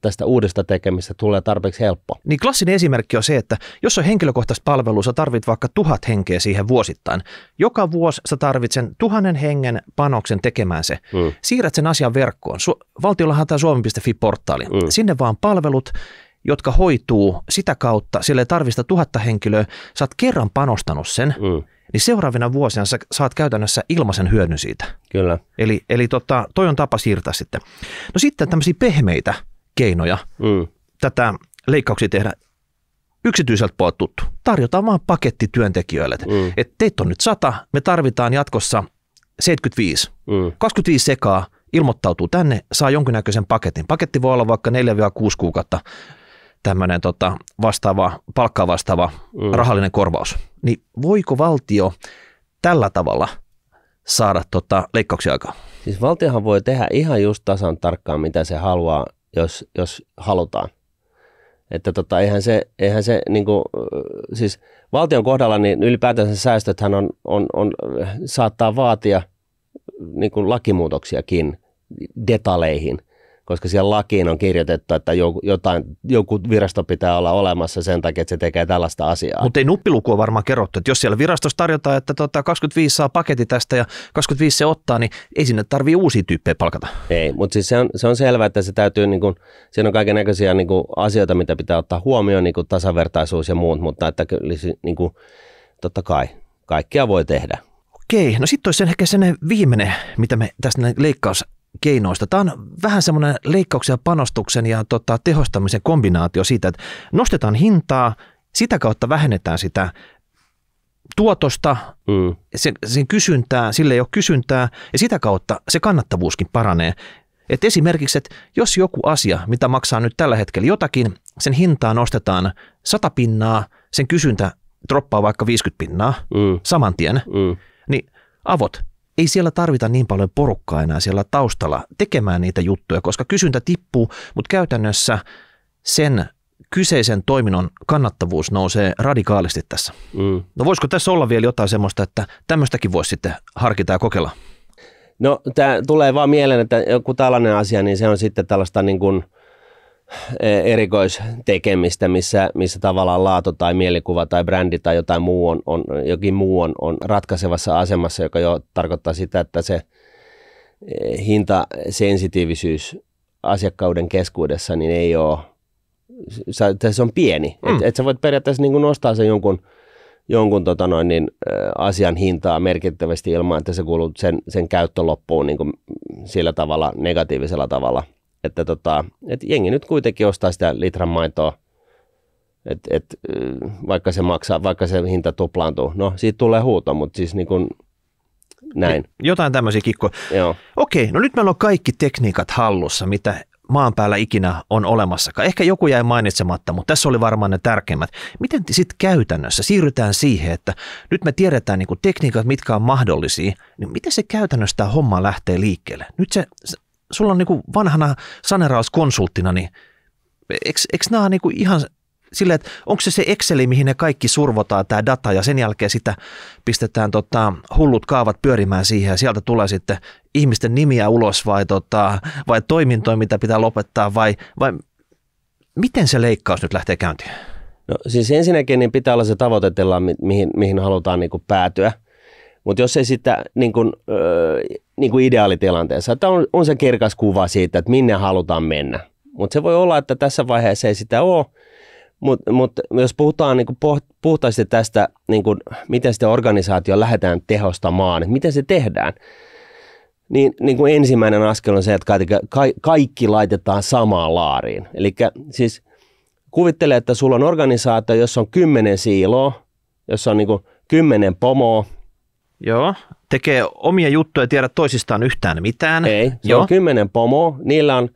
tästä uudesta tekemistä tulee tarpeeksi helppo. Niin klassinen esimerkki on se, että jos on henkilökohtaista palvelua, sä tarvit vaikka 1000 henkeä siihen vuosittain. Joka vuosi sä tarvit sen 1000 hengen panoksen tekemään se. Siirrät sen asian verkkoon. Valtiollahan tämä suomi.fi-portaali. Sinne vaan palvelut jotka hoituu sitä kautta, siellä ei tarvista 1000 henkilöä, sä oot kerran panostanut sen, niin seuraavina vuosina sä saat käytännössä ilmaisen hyödyn siitä. Kyllä. Eli toi on tapa siirtää sitten. No sitten tämmöisiä pehmeitä keinoja tätä leikkauksia tehdä. Yksityiseltä puolelta tuttu. Tarjotaan vaan paketti työntekijöille. Että teitä on nyt 100, me tarvitaan jatkossa 75. 25 sekaa ilmoittautuu tänne, saa jonkinnäköisen paketin. Paketti voi olla vaikka 4-6 kuukautta tämmöinen palkkaa vastaava rahallinen korvaus. Niin voiko valtio tällä tavalla saada leikkauksia aikaan? Siis valtiohan voi tehdä ihan just tasan tarkkaan, mitä se haluaa, jos halutaan. Että eihän se niinku, siis valtion kohdalla niin ylipäätänsä säästöthän saattaa vaatia niinku lakimuutoksiakin detaleihin, koska siellä lakiin on kirjoitettu, että joku virasto pitää olla olemassa sen takia, että se tekee tällaista asiaa. Mutta ei nuppilukua varmaan kerrottu, että jos siellä virastossa tarjotaan, että 25 saa paketti tästä ja 25 se ottaa, niin ei sinne tarvitse uusia tyyppejä palkata. Ei, mutta siis se on selvää, että se täytyy, niinku, siinä on kaikennäköisiä niinku asioita, mitä pitää ottaa huomioon, niinku tasavertaisuus ja muut, mutta että niinku, totta kai kaikkea voi tehdä. Okei, no sitten olisi ehkä sen viimeinen, mitä me tästä leikkauskeinoista. Tämä on vähän semmoinen leikkauksen ja panostuksen ja tehostamisen kombinaatio siitä, että nostetaan hintaa, sitä kautta vähennetään sitä tuotosta, sen kysyntää, sille ei ole kysyntää ja sitä kautta se kannattavuuskin paranee. Et esimerkiksi, että jos joku asia, mitä maksaa nyt tällä hetkellä jotakin, sen hintaa nostetaan 100 pinnaa, sen kysyntä droppaa vaikka 50 pinnaa saman tien, niin avot, ei siellä tarvita niin paljon porukkaa enää siellä taustalla tekemään niitä juttuja, koska kysyntä tippuu, mutta käytännössä sen kyseisen toiminnon kannattavuus nousee radikaalisti tässä. No voisiko tässä olla vielä jotain semmoista, että tämmöistäkin voisi sitten harkita ja kokeilla? No tämä tulee vaan mieleen, että joku tällainen asia, niin se on sitten tällaista niin kuin erikoistekemistä, missä tavallaan laatu tai mielikuva tai brändi tai jokin muu on ratkaisevassa asemassa, joka jo tarkoittaa sitä, että se hintasensitiivisyys asiakkauden keskuudessa niin ei ole, se on pieni. Et sä voit periaatteessa niin kuin nostaa sen jonkun asian hintaa merkittävästi ilman, että se kuuluu sen käyttö loppuun niin kuin sillä tavalla negatiivisella tavalla. Että jengi nyt kuitenkin ostaa sitä litran maitoa, vaikka se maksaa, vaikka se hinta tuplaantuu. No, siitä tulee huuto, mutta siis niin kuin näin. Jotain tämmöisiä kikkoja. Joo. Okei, no nyt meillä on kaikki tekniikat hallussa, mitä maan päällä ikinä on olemassakaan. Ehkä joku jäi mainitsematta, mutta tässä oli varmaan ne tärkeimmät. Miten sitten käytännössä siirrytään siihen, että nyt me tiedetään niin kuin tekniikat, mitkä on mahdollisia, niin miten se käytännössä tämä homma lähtee liikkeelle? Nyt sulla on niin kuin vanhana saneerauskonsulttina, niin eikö nämä niin kuin ihan silleen, että onko se Exceli, mihin ne kaikki survotaan tämä data ja sen jälkeen sitä pistetään hullut kaavat pyörimään siihen ja sieltä tulee sitten ihmisten nimiä ulos vai toimintoja, mitä pitää lopettaa vai miten se leikkaus nyt lähtee käyntiin? No siis ensinnäkin niin pitää olla se tavoitetila, mihin halutaan niin kuin päätyä. Mutta jos ei sitä niin kuin ideaalitilanteessa, että on se kirkas kuva siitä, että minne halutaan mennä. Mutta se voi olla, että tässä vaiheessa ei sitä ole. Mutta jos puhutaan niin kuin puhtaasti tästä, niin kuin, miten sitä organisaatio lähdetään tehostamaan, että miten se tehdään, niin kuin ensimmäinen askel on se, että kaikki laitetaan samaan laariin. Eli siis kuvittele, että sulla on organisaatio, jossa on 10 siiloa, jossa on niin kuin 10 pomoa. Joo, tekee omia juttuja ja tiedä toisistaan yhtään mitään. Ei, se on 10 pomoa, niillä on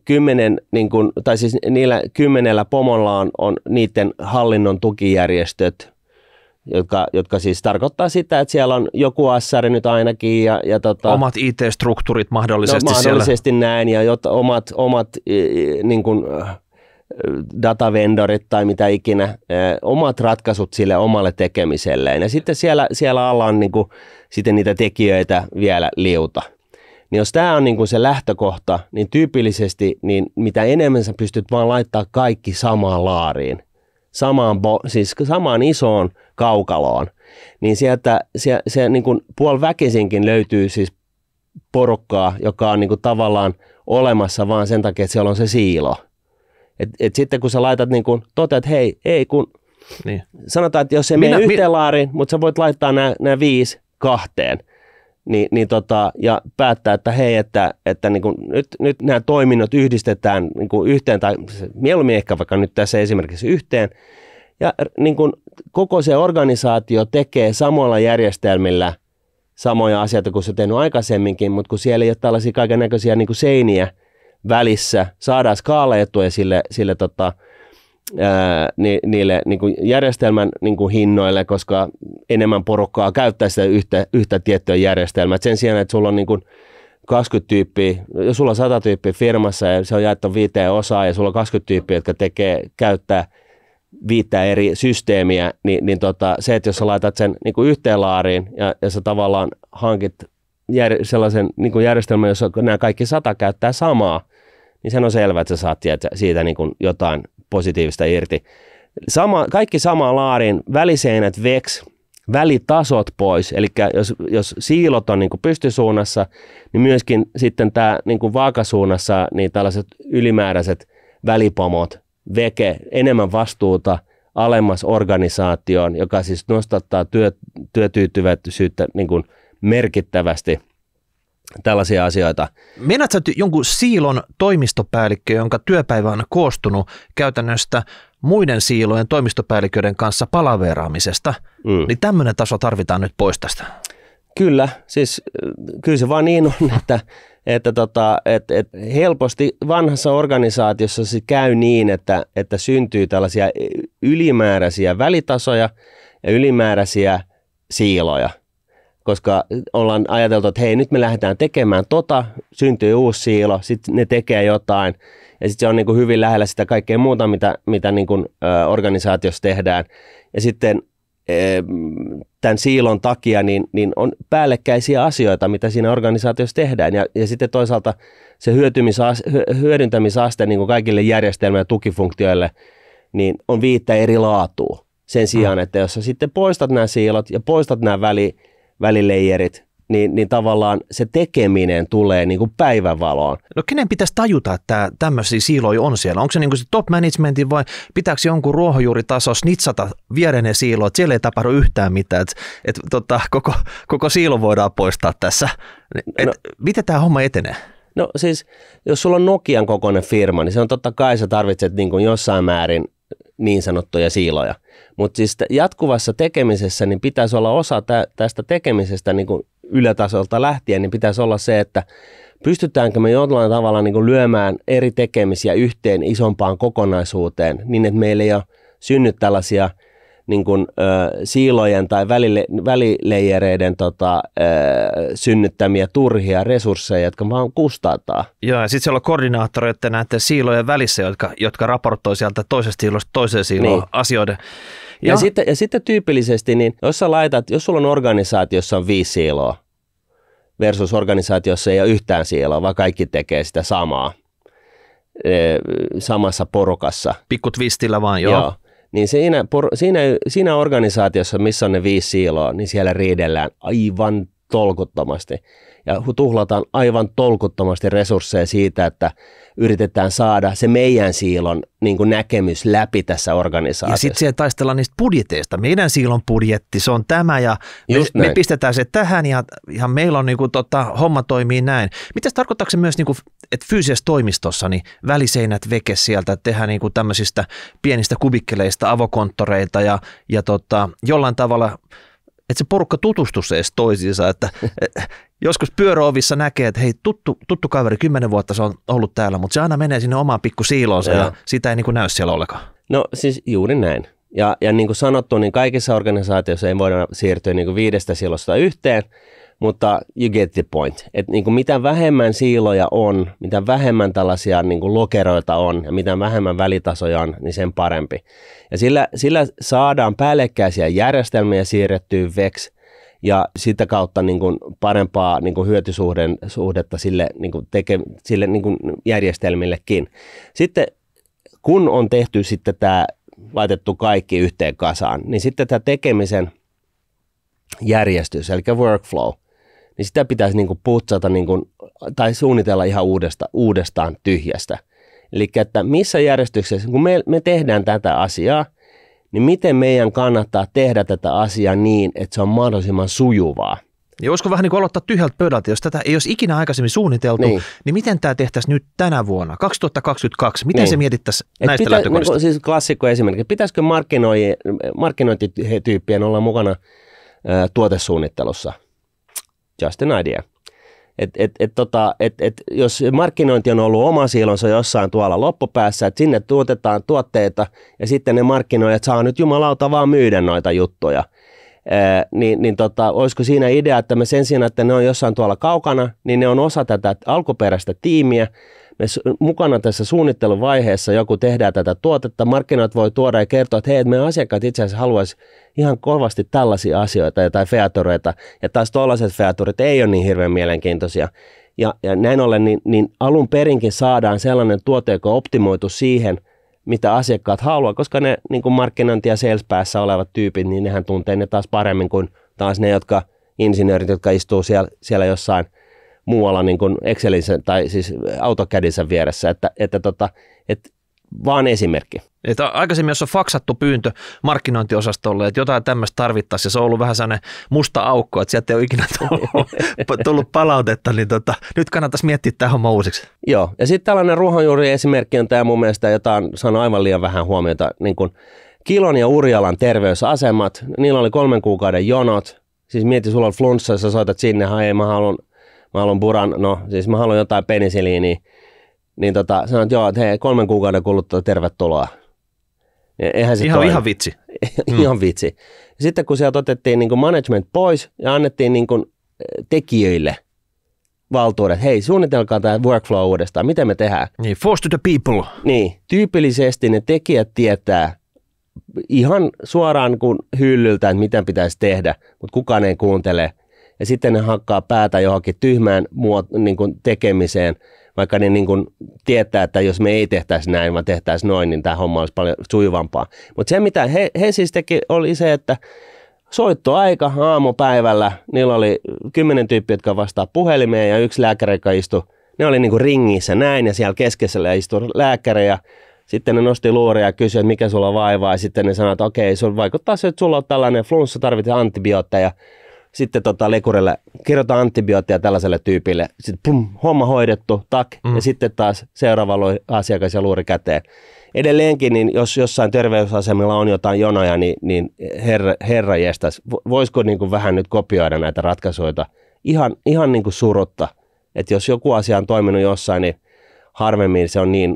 10, niin kuin, tai siis niillä 10 pomolla on niiden hallinnon tukijärjestöt, jotka siis tarkoittaa sitä, että siellä on joku assari nyt ainakin. Ja omat IT-struktuurit mahdollisesti siellä. Mahdollisesti näin, ja omat niin kuin, datavendorit tai mitä ikinä, omat ratkaisut sille omalle tekemiselleen. Ja sitten siellä alla on niin kuin, sitten niitä tekijöitä vielä liuta. Niin jos tämä on niin kuin se lähtökohta, niin tyypillisesti niin mitä enemmän sä pystyt vaan laittaa kaikki samaan laariin, samaan isoon kaukaloon, niin sieltä se niin kuin puoliväkisinkin löytyy siis porukkaa, joka on niin kuin tavallaan olemassa vaan sen takia, että siellä on se siilo. Et sitten kun sä laitat niin kuin, toteat, hei, ei kun, niin. Sanotaan, että jos ei mene yhteen laariin, mutta sä voit laittaa nämä 5 kahteen, ja päättää, että hei, että niin kuin nyt nämä toiminnot yhdistetään niin kuin yhteen, tai mieluummin ehkä vaikka nyt tässä esimerkiksi yhteen, ja niin kuin koko se organisaatio tekee samoilla järjestelmillä samoja asioita kuin se on tehnyt aikaisemminkin, mutta kun siellä ei ole tällaisia kaikennäköisiä niin kuin seiniä välissä, saadaan skaalaetuja sille niille niin kuin järjestelmän niin kuin hinnoille, koska enemmän porukkaa käyttää sitä yhtä tiettyä järjestelmää. Et sen sijaan, että sulla on niin kuin 20 tyyppiä, jos sulla on 100 tyyppiä firmassa ja se on jaettu 5 osaan ja sulla on 20 tyyppiä, jotka käyttää 5 eri systeemiä, niin se, että jos sä laitat sen niin kuin yhteen laariin ja sä tavallaan hankit sellaisen niin kuin järjestelmän, jossa nämä kaikki 100 käyttää samaa, niin sen on selvä, että sä saat siitä niin kuin jotain positiivista irti. Kaikki samaan laariin, väliseinät veks, välitasot pois, eli jos siilot on niin kuin pystysuunnassa, niin myöskin sitten tämä niin kuin vaakasuunnassa, niin tällaiset ylimääräiset välipomot, veke, enemmän vastuuta alemmas organisaatioon, joka siis nostattaa työtyytyväisyyttä niin kuin merkittävästi. Tällaisia asioita. Meinaat sä jonkun siilon toimistopäällikkö, jonka työpäivä on koostunut käytännöstä muiden siilojen toimistopäälliköiden kanssa palaveeraamisesta, niin tämmöinen taso tarvitaan nyt pois tästä. Kyllä, siis kyllä se vaan niin on, että helposti vanhassa organisaatiossa se käy niin, että syntyy tällaisia ylimääräisiä välitasoja ja ylimääräisiä siiloja. Koska ollaan ajateltu, että hei, nyt me lähdetään tekemään syntyy uusi siilo, sitten ne tekee jotain, ja sitten se on niin kuin hyvin lähellä sitä kaikkea muuta, mitä niin kuin, organisaatiossa tehdään. Ja sitten tämän siilon takia niin on päällekkäisiä asioita, mitä siinä organisaatiossa tehdään, ja sitten toisaalta se hyödyntämisaste niin kuin kaikille järjestelmä- ja tukifunktioille niin on 5 eri laatua. Sen sijaan, että jos sä sitten poistat nämä siilot ja poistat nämä välileijerit, niin tavallaan se tekeminen tulee niin kuin päivänvaloon. No kenen pitäisi tajuta, että tämmöisiä siiloja on siellä? Onko se niin kuin se top managementin vai pitääkö jonkun ruohonjuuritaso snitsata viereinen siilo, että siellä ei tapahdu yhtään mitään, että koko siilo voidaan poistaa tässä. Miten tämä homma etenee? No siis, jos sulla on Nokian kokoinen firma, niin se on totta kai sä tarvitset niin kuin jossain määrin niin sanottuja siiloja. Mutta siis jatkuvassa tekemisessä niin pitäisi olla osa tästä tekemisestä niin kuin ylätasolta lähtien, niin pitäisi olla se, että pystytäänkö me jollain tavalla niin kuin lyömään eri tekemisiä yhteen isompaan kokonaisuuteen, niin että meillä ei ole synny tällaisia niin kuin, siilojen tai välileijereiden synnyttämiä turhia resursseja, jotka vaan kustantaa. Joo, ja sitten siellä on koordinaattoreita näiden siilojen välissä, jotka raportoi sieltä toisesta siilosta toiseen siiloon asioiden. Ja sitten tyypillisesti, niin jos sulla on organisaatiossa on 5 siiloa versus organisaatiossa ei ole yhtään siiloa, vaan kaikki tekee sitä samaa samassa porukassa. Pikku twistillä vaan, joo. Niin siinä organisaatiossa, missä on ne 5 siiloa, niin siellä riidellään aivan tolkuttomasti. Ja tuhlataan aivan tolkuttomasti resursseja siitä, että yritetään saada se meidän siilon niin kuin näkemys läpi tässä organisaatiossa. Ja sitten siellä taistellaan niistä budjeteista. Meidän siilon budjetti, se on tämä ja me pistetään se tähän ja meillä on niin kuin, homma toimii näin. Mitä tarkoittaako se myös, niin kuin, että fyysisessä toimistossa niin väliseinät veke sieltä, että tehdään niin kuin tämmöisistä pienistä kubikkeleista avokonttoreita ja jollain tavalla, että se porukka tutustuisi edes toisiinsa, että joskus pyöröovissa näkee, että hei, tuttu kaveri, 10 vuotta se on ollut täällä, mutta se aina menee sinne omaan pikku siiloonsa ja sitä ei niin kuin näy siellä ollenkaan. No siis juuri näin. Ja niin kuin sanottu, niin kaikissa organisaatioissa ei voida siirtyä niin kuin 5 siilosta yhteen, mutta you get the point. Että niin kuin mitä vähemmän siiloja on, mitä vähemmän tällaisia niin kuin lokeroita on ja mitä vähemmän välitasoja on, niin sen parempi. Ja sillä saadaan päällekkäisiä järjestelmiä siirrettyä veksi ja sitä kautta niin kuin parempaa niin kuin hyötysuhdetta sille, sille niin kuin järjestelmillekin. Sitten kun on tehty sitten tämä, laitettu kaikki yhteen kasaan, niin sitten tämä tekemisen järjestys, eli workflow, niin sitä pitäisi niin kuin putsata niin kuin, tai suunnitella ihan uudestaan tyhjästä. Eli että missä järjestyksessä, kun me tehdään tätä asiaa, niin miten meidän kannattaa tehdä tätä asiaa niin, että se on mahdollisimman sujuvaa. Ja olisiko vähän niin kuin aloittaa tyhjältä pöydältä, jos tätä ei olisi ikinä aikaisemmin suunniteltu, niin miten tämä tehtäisiin nyt tänä vuonna, 2022? Miten se mietittäisiin näistä lähtökohdista? Niin siis klassikko esimerkki. Pitäisikö markkinointityyppien olla mukana tuotesuunnittelussa? Just an idea. Jos markkinointi on ollut oma siilonsa jossain tuolla loppupäässä, että sinne tuotetaan tuotteita ja sitten ne markkinoijat saa nyt jumalauta vaan myydä noita juttuja, olisiko siinä idea, että me sen sijaan, että ne on jossain tuolla kaukana, niin ne on osa tätä alkuperäistä tiimiä. Me mukana tässä suunnitteluvaiheessa joku tehdään tätä tuotetta, markkinoit voi tuoda ja kertoa, että hei, meidän asiakkaat itse asiassa haluaisi ihan kovasti tällaisia asioita tai featureita, ja taas tuollaiset featuret ei ole niin hirveän mielenkiintoisia. Ja näin ollen, niin alun perinkin saadaan sellainen tuote, joka on optimoitu siihen, mitä asiakkaat haluaa, koska ne niin kuin markkinointi- ja sales-päässä olevat tyypit, niin nehän tuntee ne taas paremmin kuin taas ne, insinöörit, jotka istuu siellä jossain muualla niin kuin Excelissä tai siis AutoCADissa vieressä, että vaan esimerkki. Että aikaisemmin, jos on faksattu pyyntö markkinointiosastolle, että jotain tämmöistä tarvittaisiin, ja se on ollut vähän sellainen musta aukko, että sieltä ei ole ikinä tullut palautetta, niin nyt kannattaisi miettiä tämä homma uusiksi. Joo, ja sitten tällainen ruohonjuuri-esimerkki on tämä mun mielestä, jota on saanut aivan liian vähän huomiota, niin kuin Kilon ja Urjalan terveysasemat, niillä oli 3 kuukauden jonot, siis mieti, sulla on flunssa, jos sä soitat sinne, hei mä haluan buran, siis mä haluan jotain penisiliiniä, niin sanoit, joo, että hei, 3 kuukauden kuluttua tervetuloa. Eihän se ihan vitsi. Ihan vitsi. Sitten kun sieltä otettiin niin kuin management pois ja annettiin niin kuin tekijöille valtuudet, hei, suunnitelkaa tämä workflow uudestaan, miten me tehdään. Niin, force to the people. Niin, tyypillisesti ne tekijät tietää ihan suoraan kuin hyllyltä, että mitä pitäisi tehdä, mutta kukaan ei kuuntele. Ja sitten ne hakkaa päätä johonkin tyhmään niin kuin tekemiseen, vaikka ne niin kuin tietää, että jos me ei tehtäisi näin, vaan tehtäisiin noin, niin tämä homma olisi paljon sujuvampaa. Mutta se, mitä he siis teki, oli se, että soittoaika aamupäivällä, niillä oli 10 tyyppiä, jotka vastaa puhelimeen ja 1 lääkäri, joka istui, ne oli niin kuin ringissä näin ja siellä keskellä istui lääkäri ja sitten ne nosti luuria ja kysyi, että mikä sulla vaivaa ja sitten ne sanoi, että okei, sun vaikuttaa se, että sulla on tällainen flunssa, tarvitsee antibiootteja. Sitten lekurille kirjoitetaan antibioottia tällaiselle tyypille, sitten pum, homma hoidettu, tak, ja sitten taas seuraava asiakas ja luuri käteen. Edelleenkin, niin jos jossain terveysasemilla on jotain jonoja, niin herra jestas, voisiko niin kuin vähän nyt kopioida näitä ratkaisuja ihan niin kuin surutta, että jos joku asia on toiminut jossain, niin harvemmin se on niin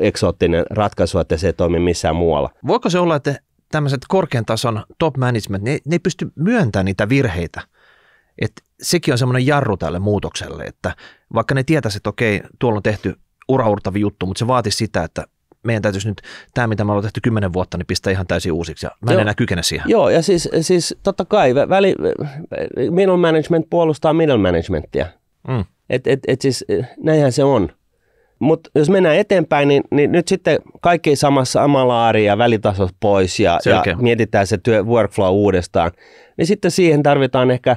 eksoottinen ratkaisu, että se ei toimi missään muualla. Voiko se olla, että tämmöiset korkean tason top management, ne ei pysty myöntämään niitä virheitä. Että sekin on semmoinen jarru tälle muutokselle, että vaikka ne tietäisi, että okei, tuolla on tehty uraurtavi juttu, mutta se vaatisi sitä, että meidän täytyisi nyt tämä, mitä me ollaan tehty 10 vuotta, niin pistää ihan täysin uusiksi ja mä en enää kykene siihen. Joo, ja siis totta kai middle management puolustaa middle managementia. Siis näinhän se on. Mutta jos mennään eteenpäin, niin nyt sitten kaikki samalla laari ja välitasot pois ja mietitään se workflow uudestaan. Niin sitten siihen tarvitaan ehkä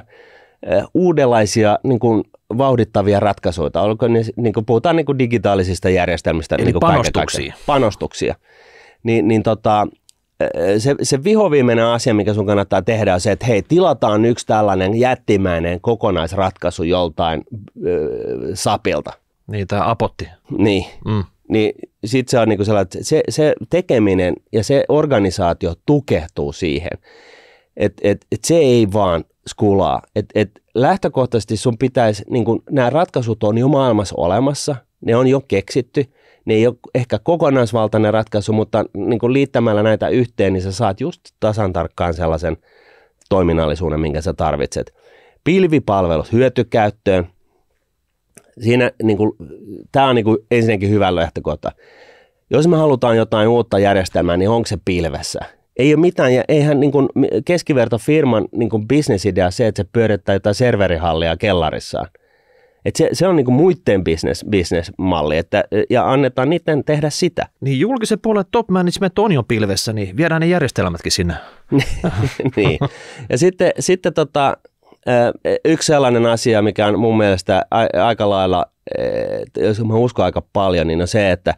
uudenlaisia niin kuin vauhdittavia ratkaisuja. Olko ne, niin kuin puhutaan niin kuin digitaalisista järjestelmistä. Eli niin kuin panostuksia. Panostuksia. Se vihoviimeinen asia, mikä sun kannattaa tehdä, on se, että hei, tilataan yksi tällainen jättimäinen kokonaisratkaisu joltain sapilta. Niin, tämä apotti. Niin, niin sitten se on niinku sellainen, että se tekeminen ja se organisaatio tukehtuu siihen, että se ei vaan skulaa. Lähtökohtaisesti sun pitäisi, niinku, nämä ratkaisut on jo maailmassa olemassa, ne on jo keksitty, ne ei ole ehkä kokonaisvaltainen ratkaisu, mutta niinku liittämällä näitä yhteen, niin sä saat just tasan tarkkaan sellaisen toiminnallisuuden, minkä sä tarvitset. Pilvipalvelut hyötykäyttöön. Siinä tämä on ensinnäkin hyvä lähtökohta. Jos me halutaan jotain uutta järjestelmää, niin onko se pilvessä? Ei ole mitään, ja eihän keskivertofirman bisnesidea se, että se pyörittää jotain serverihallia kellarissaan. Se on muiden bisnesmalli, ja annetaan niiden tehdä sitä. Niin julkisen puolen top management on jo pilvessä, niin viedään ne järjestelmätkin sinne. Niin, ja sitten yksi sellainen asia, mikä on mun mielestä aika lailla, jos mä uskon aika paljon, niin on se, että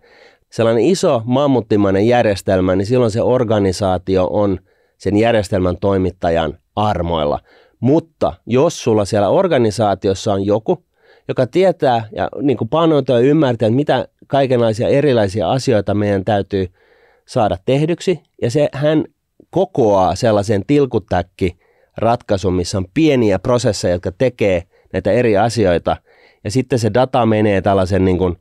sellainen iso mammuttimainen järjestelmä, niin silloin se organisaatio on sen järjestelmän toimittajan armoilla. Mutta jos sulla siellä organisaatiossa on joku, joka tietää ja niin kuin panoitua ja ymmärtää, että mitä kaikenlaisia erilaisia asioita meidän täytyy saada tehdyksi, ja hän kokoaa sellaisen tilkutäkki-ratkaisun, missä on pieniä prosesseja, jotka tekee näitä eri asioita, ja sitten se data menee tällaisen niin kuin,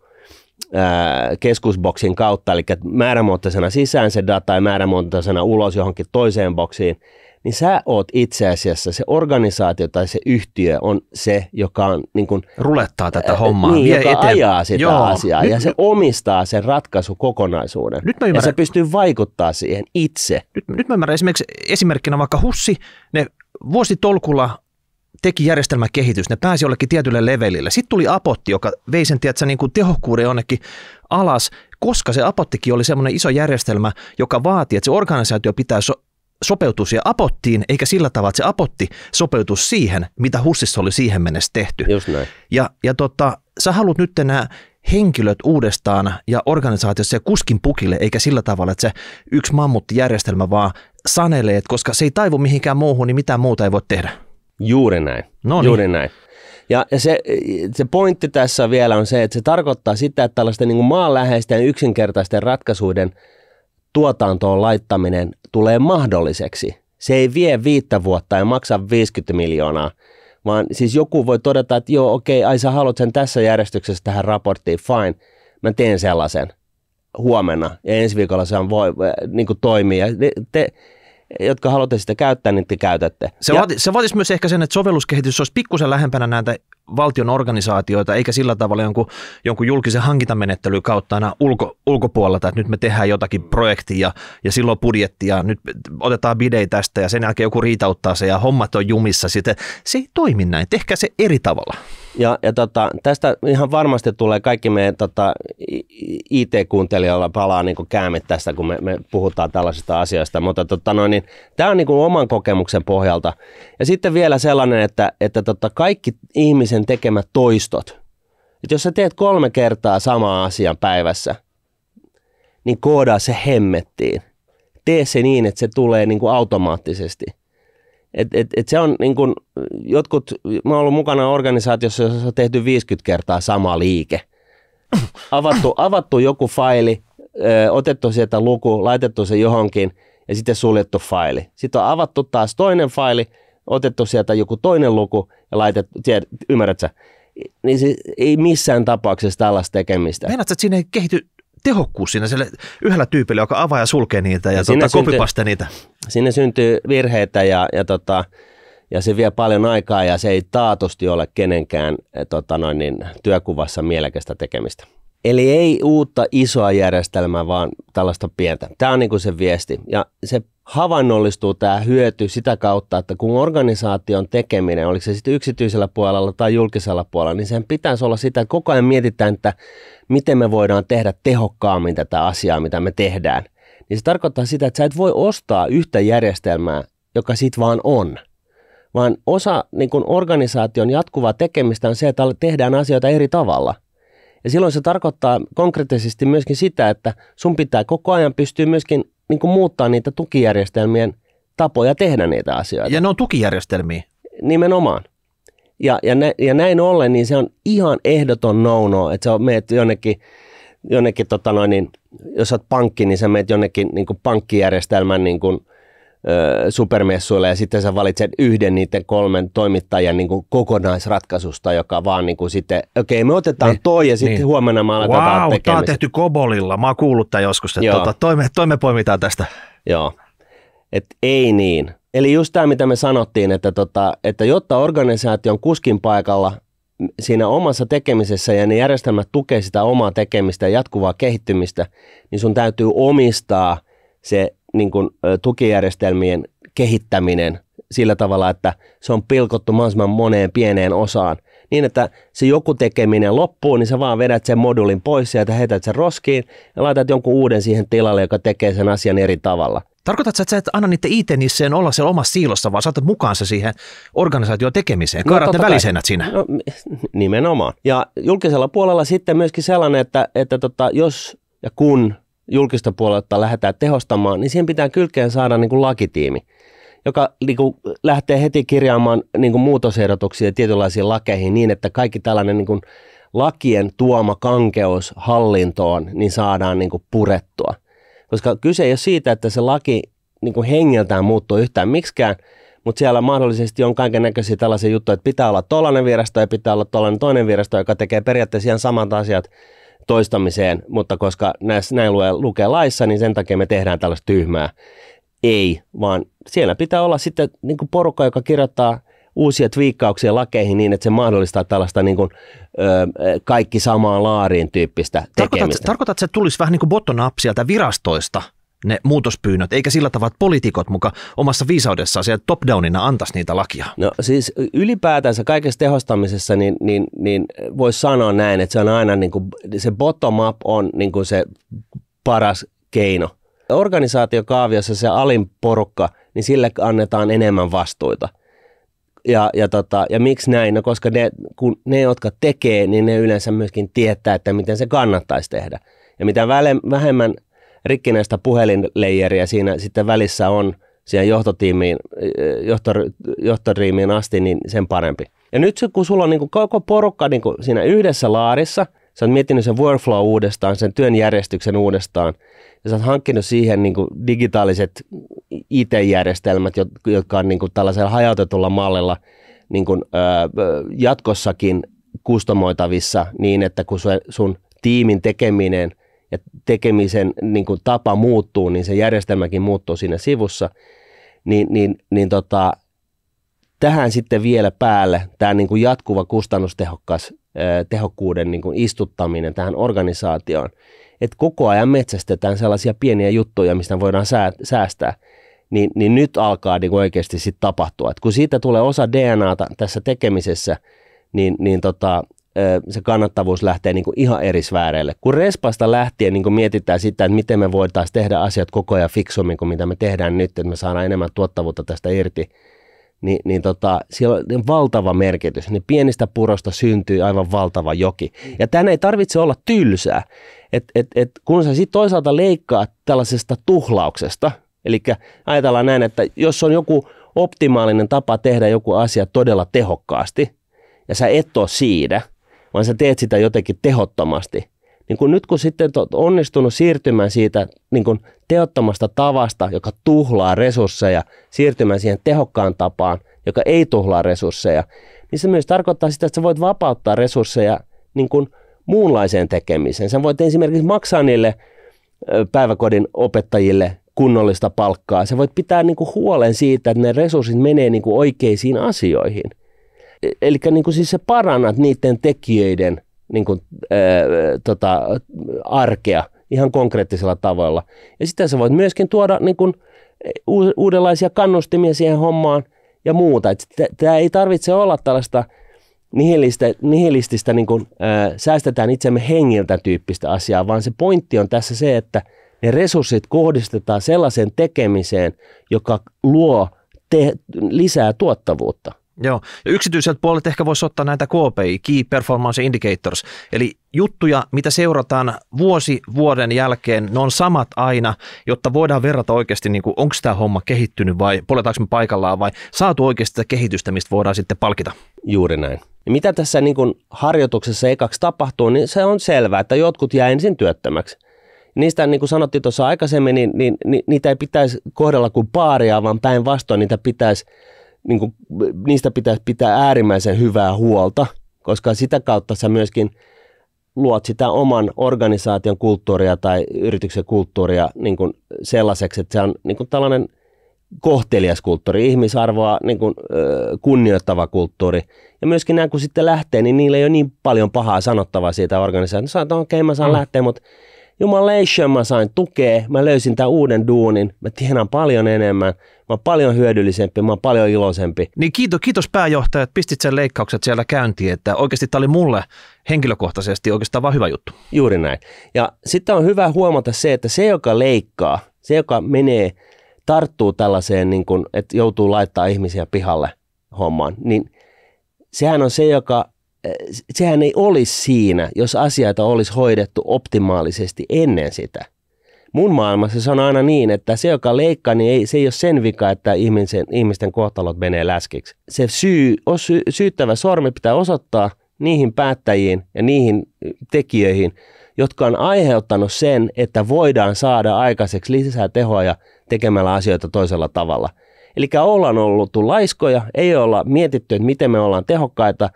keskusboksin kautta, eli määrämuotoisena sisään se data ja määrämuotoisena ulos johonkin toiseen boksiin, niin sä oot itse asiassa, se organisaatio tai se yhtiö on se, joka on niin kuin, rulettaa tätä hommaa. Niin, joka ajaa sitä asiaa ja se omistaa sen ratkaisukokonaisuuden. Ja se pystyy vaikuttaa siihen itse. Nyt mä ymmärrän esimerkkinä vaikka HUSsi, ne vuositolkulla teki järjestelmäkehitys, ne pääsi jollekin tietylle levelille. Sitten tuli Apotti, joka vei sen niin kuin tehokkuuden jonnekin alas, koska se Apottikin oli semmoinen iso järjestelmä, joka vaatii, että se organisaatio pitää sopeutua siihen Apottiin, eikä sillä tavalla, että se Apotti sopeutuisi siihen, mitä HUSissa oli siihen mennessä tehty. Just näin. Ja sä haluat nyt nämä henkilöt uudestaan ja organisaatiossa se kuskin pukille, eikä sillä tavalla, että se yksi mammuttijärjestelmä vaan sanelee, että koska se ei taivu mihinkään muuhun, niin mitään muuta ei voi tehdä. Juuri näin. Noniin. Juuri näin. Ja se pointti tässä vielä on se, että se tarkoittaa sitä, että tällaisten niin kuin maanläheisten ja yksinkertaisten ratkaisuiden tuotantoon laittaminen tulee mahdolliseksi. Se ei vie 5 vuotta ja maksa 50 miljoonaa, vaan siis joku voi todeta, että joo, okei, ai sä haluat sen tässä järjestyksessä tähän raporttiin, fine, mä teen sellaisen huomenna ja ensi viikolla se on niin kuin toimii. Ja te, jotka haluatte sitä käyttää, niin te käytätte. Se vaatisi myös ehkä sen, että sovelluskehitys olisi pikkusen lähempänä näitä valtion organisaatioita, eikä sillä tavalla jonkun julkisen hankintamenettelyn kautta aina ulkopuolelta, että nyt me tehdään jotakin projektia ja silloin budjetti ja nyt otetaan bidei tästä ja sen jälkeen joku riitauttaa se ja hommat on jumissa. Sitten se ei toimi näin, tehkää se eri tavalla. Ja tästä ihan varmasti tulee kaikki meidän IT-kuuntelijoilla palaa niin kuin käämit tästä, kun me puhutaan tällaisista asioista, mutta niin, tämä on niin kuin oman kokemuksen pohjalta. Ja sitten vielä sellainen, että kaikki ihmisen tekemät toistot, että jos sä teet 3 kertaa samaa asian päivässä, niin koodaa se hemmettiin. Tee se niin, että se tulee niin kuin automaattisesti. Et se on niin kuin, mä oon ollut mukana organisaatiossa, jossa on tehty 50 kertaa sama liike. Avattu joku faili, otettu sieltä luku, laitettu se johonkin ja sitten suljettu faili. Sitten on avattu taas toinen faili, otettu sieltä joku toinen luku ja laitettu, ymmärrät sä? Niin se ei missään tapauksessa tällaista tekemistä. Meinaatko, että siinä ei kehity tehokkuus siinä yhdellä tyypillä, joka avaa ja sulkee niitä ja copypaste niitä? Sinne syntyy virheitä ja se vie paljon aikaa ja se ei taatusti ole kenenkään työkuvassa mielekästä tekemistä. Eli ei uutta isoa järjestelmää, vaan tällaista pientä. Tämä on niin kuin se viesti. Ja se havainnollistuu tämä hyöty sitä kautta, että kun organisaation tekeminen, oliko se sitten yksityisellä puolella tai julkisella puolella, niin sen pitäisi olla sitä, että koko ajan mietitään, että miten me voidaan tehdä tehokkaammin tätä asiaa, mitä me tehdään. Niin se tarkoittaa sitä, että sä et voi ostaa yhtä järjestelmää, joka sit vaan on. Vaan osa niin kun organisaation jatkuvaa tekemistä on se, että tehdään asioita eri tavalla. Ja silloin se tarkoittaa konkreettisesti myöskin sitä, että sun pitää koko ajan pystyä myöskin niin kuin muuttaa niitä tukijärjestelmien tapoja tehdä niitä asioita. Ja ne on tukijärjestelmiä. Nimenomaan. Ja näin ollen, niin se on ihan ehdoton no-no, että sä meet jonnekin jos olet pankki, niin sä meet jonnekin niin kuin pankkijärjestelmän niin kuin, supermessuille ja sitten sä valitset yhden niiden 3 toimittajan niin kuin kokonaisratkaisusta, joka vaan niin kuin sitten, okei, me otetaan toi ja sitten huomenna me aletaan tekemistä. Tämä on tehty Kobolilla, mä oon kuullut tämän joskus, että toi me poimitaan tästä. Joo, että ei niin. Eli just tämä, mitä me sanottiin, että jotta organisaation kuskin paikalla siinä omassa tekemisessä ja ne järjestelmät tukee sitä omaa tekemistä ja jatkuvaa kehittymistä, niin sun täytyy omistaa se niin kuin, tukijärjestelmien kehittäminen sillä tavalla, että se on pilkottu mahdollisimman moneen pieneen osaan. Niin, että se joku tekeminen loppuu, niin sä vaan vedät sen modulin pois ja heität sen roskiin ja laitat jonkun uuden siihen tilalle, joka tekee sen asian eri tavalla. Tarkoitatko, että sä et anna niiden IT-nisseen olla siellä omassa siilossa, vaan saatat mukaan se siihen organisaation tekemiseen? Kaarat ne väliseinät siinä? No, nimenomaan. Ja julkisella puolella sitten myöskin sellainen, että jos ja kun julkista puolelta lähdetään tehostamaan, niin siihen pitää kylkeen saada niin kuin lakitiimi, joka niin kuin lähtee heti kirjaamaan niin kuin muutosehdotuksia tietynlaisiin lakeihin niin, että kaikki tällainen niin kuin lakien tuoma kankeus hallintoon niin saadaan niin kuin purettua. Koska kyse ei ole siitä, että se laki niin kuin hengeltään muuttuu yhtään miksikään, mutta siellä mahdollisesti on kaiken näköisiä tällaisia juttuja, että pitää olla tollainen virasto ja pitää olla tollainen toinen virasto, joka tekee periaatteessa ihan samat asiat toistamiseen, mutta koska näin lukee laissa, niin sen takia me tehdään tällaista tyhmää. Ei, vaan siellä pitää olla sitten niin kuin porukka, joka kirjoittaa uusia twiikkauksia lakeihin niin, että se mahdollistaa tällaista niin kuin, kaikki samaan laariin tyyppistä tekemistä. Tarkoitatko, että tulisi vähän niin kuin bottom up sieltä virastoista ne muutospyynnöt, eikä sillä tavalla, että poliitikot mukaan omassa viisaudessaan sieltä top-downina antaisi niitä lakia? No siis ylipäätänsä kaikessa tehostamisessa niin voisi sanoa näin, että se on aina niin kuin, se bottom up on niin kuin se paras keino. Organisaatiokaaviossa se alin porukka, niin sille annetaan enemmän vastuita. Ja miksi näin? No koska ne, jotka tekee, niin ne yleensä myöskin tietää, että miten se kannattaisi tehdä. Ja mitä vähemmän rikkinäistä puhelinleijeriä siinä sitten välissä on siihen johtoriimiin asti, niin sen parempi. Ja nyt kun sulla on niin kuin koko porukka niin kuin siinä yhdessä laarissa, sä oot miettinyt sen workflow uudestaan, sen työn järjestyksen uudestaan, ja sä oot hankkinut siihen niin kuin digitaaliset IT-järjestelmät, jotka on niin kuin tällaisella hajautetulla mallilla niin kuin, jatkossakin kustomoitavissa niin, että kun sun tiimin tekeminen ja tekemisen niin kuin tapa muuttuu, niin se järjestelmäkin muuttuu siinä sivussa, niin tähän sitten vielä päälle tämä niin kuin jatkuva tehokkuuden niin kuin istuttaminen tähän organisaatioon, että koko ajan metsästetään sellaisia pieniä juttuja, mistä voidaan säästää, niin nyt alkaa niin kuin oikeasti sitten tapahtua. Et kun siitä tulee osa DNAta tässä tekemisessä, niin se kannattavuus lähtee niin kuin ihan eri sfääreille. Kun Respasta lähtien niin kuin mietitään sitä, että miten me voitaisiin tehdä asiat koko ajan fiksummin kuin mitä me tehdään nyt, että me saadaan enemmän tuottavuutta tästä irti, siellä on valtava merkitys. Niin pienistä purosta syntyy aivan valtava joki. Ja tämän ei tarvitse olla tylsää. Kun sä sitten toisaalta leikkaat tällaisesta tuhlauksesta, eli ajatellaan näin, että jos on joku optimaalinen tapa tehdä joku asia todella tehokkaasti, ja sä et ole siinä, vaan sä teet sitä jotenkin tehottomasti, niin nyt kun sitten on onnistunut siirtymään siitä niin kun tehottomasta tavasta, joka tuhlaa resursseja, siirtymään siihen tehokkaan tapaan, joka ei tuhlaa resursseja, niin se myös tarkoittaa sitä, että sä voit vapauttaa resursseja niin kun muunlaiseen tekemiseen. Sä voit esimerkiksi maksaa niille päiväkodin opettajille kunnollista palkkaa. Sä voit pitää niin kun huolen siitä, että ne resurssit menee niin kun oikeisiin asioihin. Eli niin kun siis sä parannat niiden tekijöiden niin kuin, arkea ihan konkreettisella tavalla. Ja sitten sä voit myöskin tuoda niin kuin, uudenlaisia kannustimia siihen hommaan ja muuta. Tämä ei tarvitse olla tällaista nihilististä niin kuin, säästetään itsemme hengiltä tyyppistä asiaa, vaan se pointti on tässä se, että ne resurssit kohdistetaan sellaiseen tekemiseen, joka luo lisää tuottavuutta. Joo, ja yksityiseltä puolelta ehkä voisi ottaa näitä KPI, Key Performance Indicators, eli juttuja, mitä seurataan vuoden jälkeen, ne on samat aina, jotta voidaan verrata oikeasti, niin kuin, onko tämä homma kehittynyt vai poletaanko me paikallaan vai saatu oikeasti sitä kehitystä, mistä voidaan sitten palkita. Juuri näin. Ja mitä tässä niin kuin harjoituksessa ekaksi tapahtuu, niin se on selvää, että jotkut jää ensin työttömäksi. Niistä, niin kuin sanottiin tuossa aikaisemmin, niin niitä ei pitäisi kohdella kuin paaria, vaan päinvastoin niistä pitäisi pitää äärimmäisen hyvää huolta, koska sitä kautta sä myöskin luot sitä oman organisaation kulttuuria tai yrityksen kulttuuria niin kuin sellaiseksi, että se on niin kuin tällainen kohtelias kulttuuri, ihmisarvoa niin kuin, kunnioittava kulttuuri. Ja myöskin nämä, kun sitten lähtee, niin niillä ei ole niin paljon pahaa sanottavaa siitä organisaatiosta. Sanotaan, että okei, mä saan lähteä, mutta jumalation mä sain tukea, mä löysin tämän uuden duunin, mä tiedän paljon enemmän, mä oon paljon hyödyllisempi, mä oon paljon iloisempi. Niin kiitos pääjohtaja, että pistit sen leikkaukset siellä käyntiin, että oikeasti tämä oli mulle henkilökohtaisesti oikeastaan vaan hyvä juttu. Juuri näin. Ja sitten on hyvä huomata se, että se, joka leikkaa, se, joka tarttuu tällaiseen, niin kun, että joutuu laittaa ihmisiä pihalle hommaan, niin sehän on se, joka sehän ei olisi siinä, jos asioita olisi hoidettu optimaalisesti ennen sitä. Mun maailmassa se on aina niin, että se, joka leikkaa, niin se ei ole sen vika, että ihmisten kohtalot menee läskiksi. Se syyttävä sormi pitää osoittaa niihin päättäjiin ja niihin tekijöihin, jotka on aiheuttanut sen, että voidaan saada aikaiseksi lisää tehoja tekemällä asioita toisella tavalla. Eli ollaan ollut laiskoja, ei olla mietitty, että miten me ollaan tehokkaita,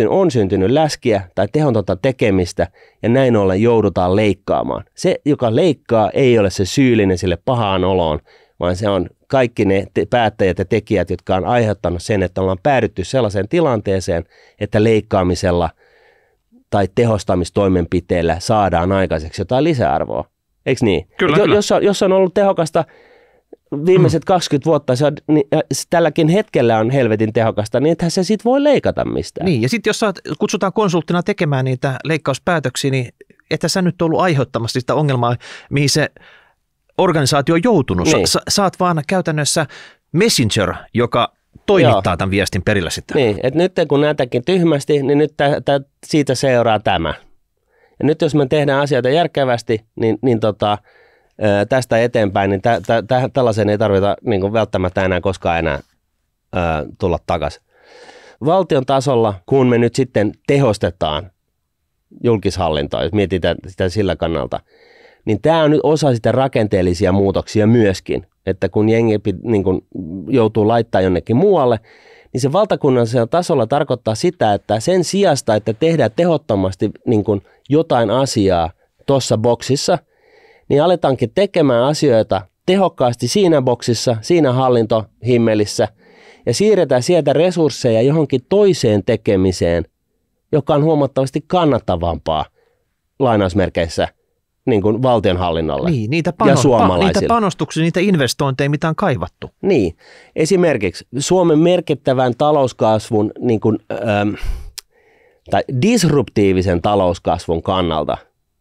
on syntynyt läskiä tai tehontonta tekemistä ja näin ollen joudutaan leikkaamaan. Se, joka leikkaa, ei ole se syyllinen sille pahaan oloon, vaan se on kaikki ne päättäjät ja tekijät, jotka on aiheuttanut sen, että ollaan päädytty sellaiseen tilanteeseen, että leikkaamisella tai tehostamistoimenpiteillä saadaan aikaiseksi jotain lisäarvoa. Eikö niin? Kyllä, kyllä. Jos on ollut tehokasta viimeiset 20 vuotta, niin tälläkin hetkellä on helvetin tehokasta, niin ethän se sit voi leikata mistään. Niin, ja sitten jos kutsutaan konsulttina tekemään niitä leikkauspäätöksiä, niin että sä nyt ollut aiheuttamassa sitä ongelmaa, mihin se organisaatio on joutunut. Niin. Sä oot vaan käytännössä messenger, joka toimittaa tämän viestin perille sitten. Niin, että nyt kun näitäkin tyhmästi, niin nyt siitä seuraa tämä. Ja nyt jos me tehdään asioita järkevästi, niin tästä eteenpäin, niin tällaisen ei tarvita niin kuin välttämättä enää koskaan enää tulla takaisin. Valtion tasolla, kun me nyt sitten tehostetaan julkishallintoa, jos mietitään sitä sillä kannalta, niin tämä on nyt osa sitä rakenteellisia muutoksia myöskin, että kun jengi niin kun joutuu laittaa jonnekin muualle, niin se valtakunnallisella tasolla tarkoittaa sitä, että sen sijasta, että tehdään tehottomasti niin kun jotain asiaa tuossa boksissa, niin aletaankin tekemään asioita tehokkaasti siinä boksissa, siinä hallintohimmelissä, ja siirretään sieltä resursseja johonkin toiseen tekemiseen, joka on huomattavasti kannattavampaa lainausmerkeissä niin kuin valtionhallinnolle ja suomalaisille. Niitä panostuksia, niitä investointeja, mitä on kaivattu. Niin, esimerkiksi Suomen merkittävän talouskasvun niin kuin, tai disruptiivisen talouskasvun kannalta,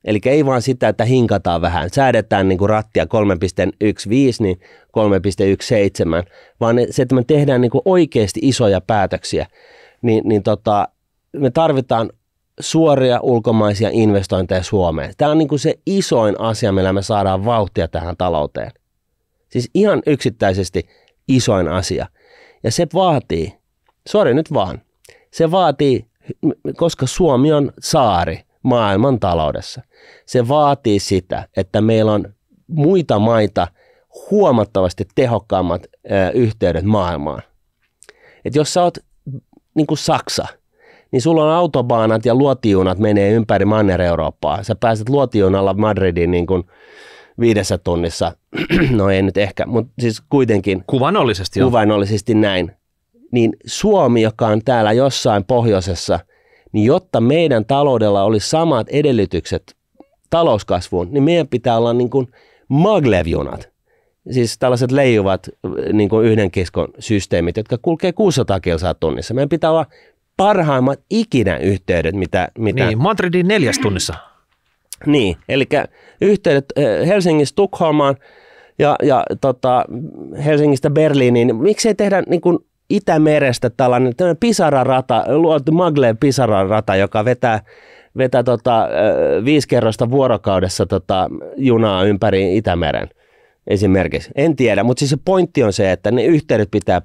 eli ei vaan sitä, että hinkataan vähän, säädetään niin kuin rattia 3.15, niin 3.17, vaan se, että me tehdään niin kuin oikeasti isoja päätöksiä, niin me tarvitaan suoria ulkomaisia investointeja Suomeen. Tämä on niin kuin se isoin asia, millä me saadaan vauhtia tähän talouteen. Siis ihan yksittäisesti isoin asia. Ja se vaatii, se vaatii, koska Suomi on saari maailman taloudessa. Se vaatii sitä, että meillä on muita maita huomattavasti tehokkaammat yhteydet maailmaan. Et jos sä oot niin kuin Saksa, niin sulla on autobaanat ja luotijunat menee ympäri Manner-Eurooppaa. Sä pääset luotijunalla Madridiin niin kuin 5 tunnissa. No ei nyt ehkä, mutta siis kuitenkin. Kuvainnollisesti näin. Niin Suomi, joka on täällä jossain pohjoisessa, niin jotta meidän taloudella olisi samat edellytykset talouskasvuun, niin meidän pitää olla niin kuin maglev-junat. Siis tällaiset leijuvat niin kuin yhden kiskon systeemit, jotka kulkee 600 kilsaa tunnissa. Meidän pitää olla parhaimmat ikinä yhteydet, mitä... Niin, Madridin 4 tunnissa. Niin, eli yhteydet Helsingistä Tukholmaan ja Helsingistä Berliiniin. Miksei tehdä niin kuin Itämerestä tällainen pisararata, luotu Maglev pisararata, joka vetää 5 kerrosta vuorokaudessa junaa ympäri Itämeren esimerkiksi. En tiedä, mutta siis se pointti on se, että ne yhteydet pitää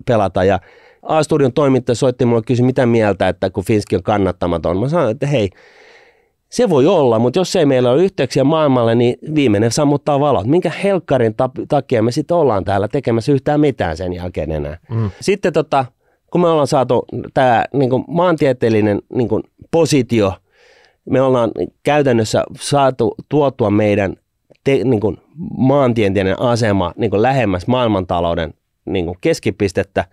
pelata ja A-studion toimittaja soitti mulle kysyi mitä mieltä, että kun Finski on kannattamaton. Mä sanoin, että hei, se voi olla, mutta jos ei meillä ole yhteyksiä maailmalle, niin viimeinen sammuttaa valot. Minkä helkkarin takia me sitten ollaan täällä tekemässä yhtään mitään sen jälkeen enää. Sitten kun me ollaan saatu tämä niin maantieteellinen niin positio, me ollaan käytännössä saatu tuotua meidän maantieteellinen asema niin lähemmäs maailmantalouden niin keskipistettä,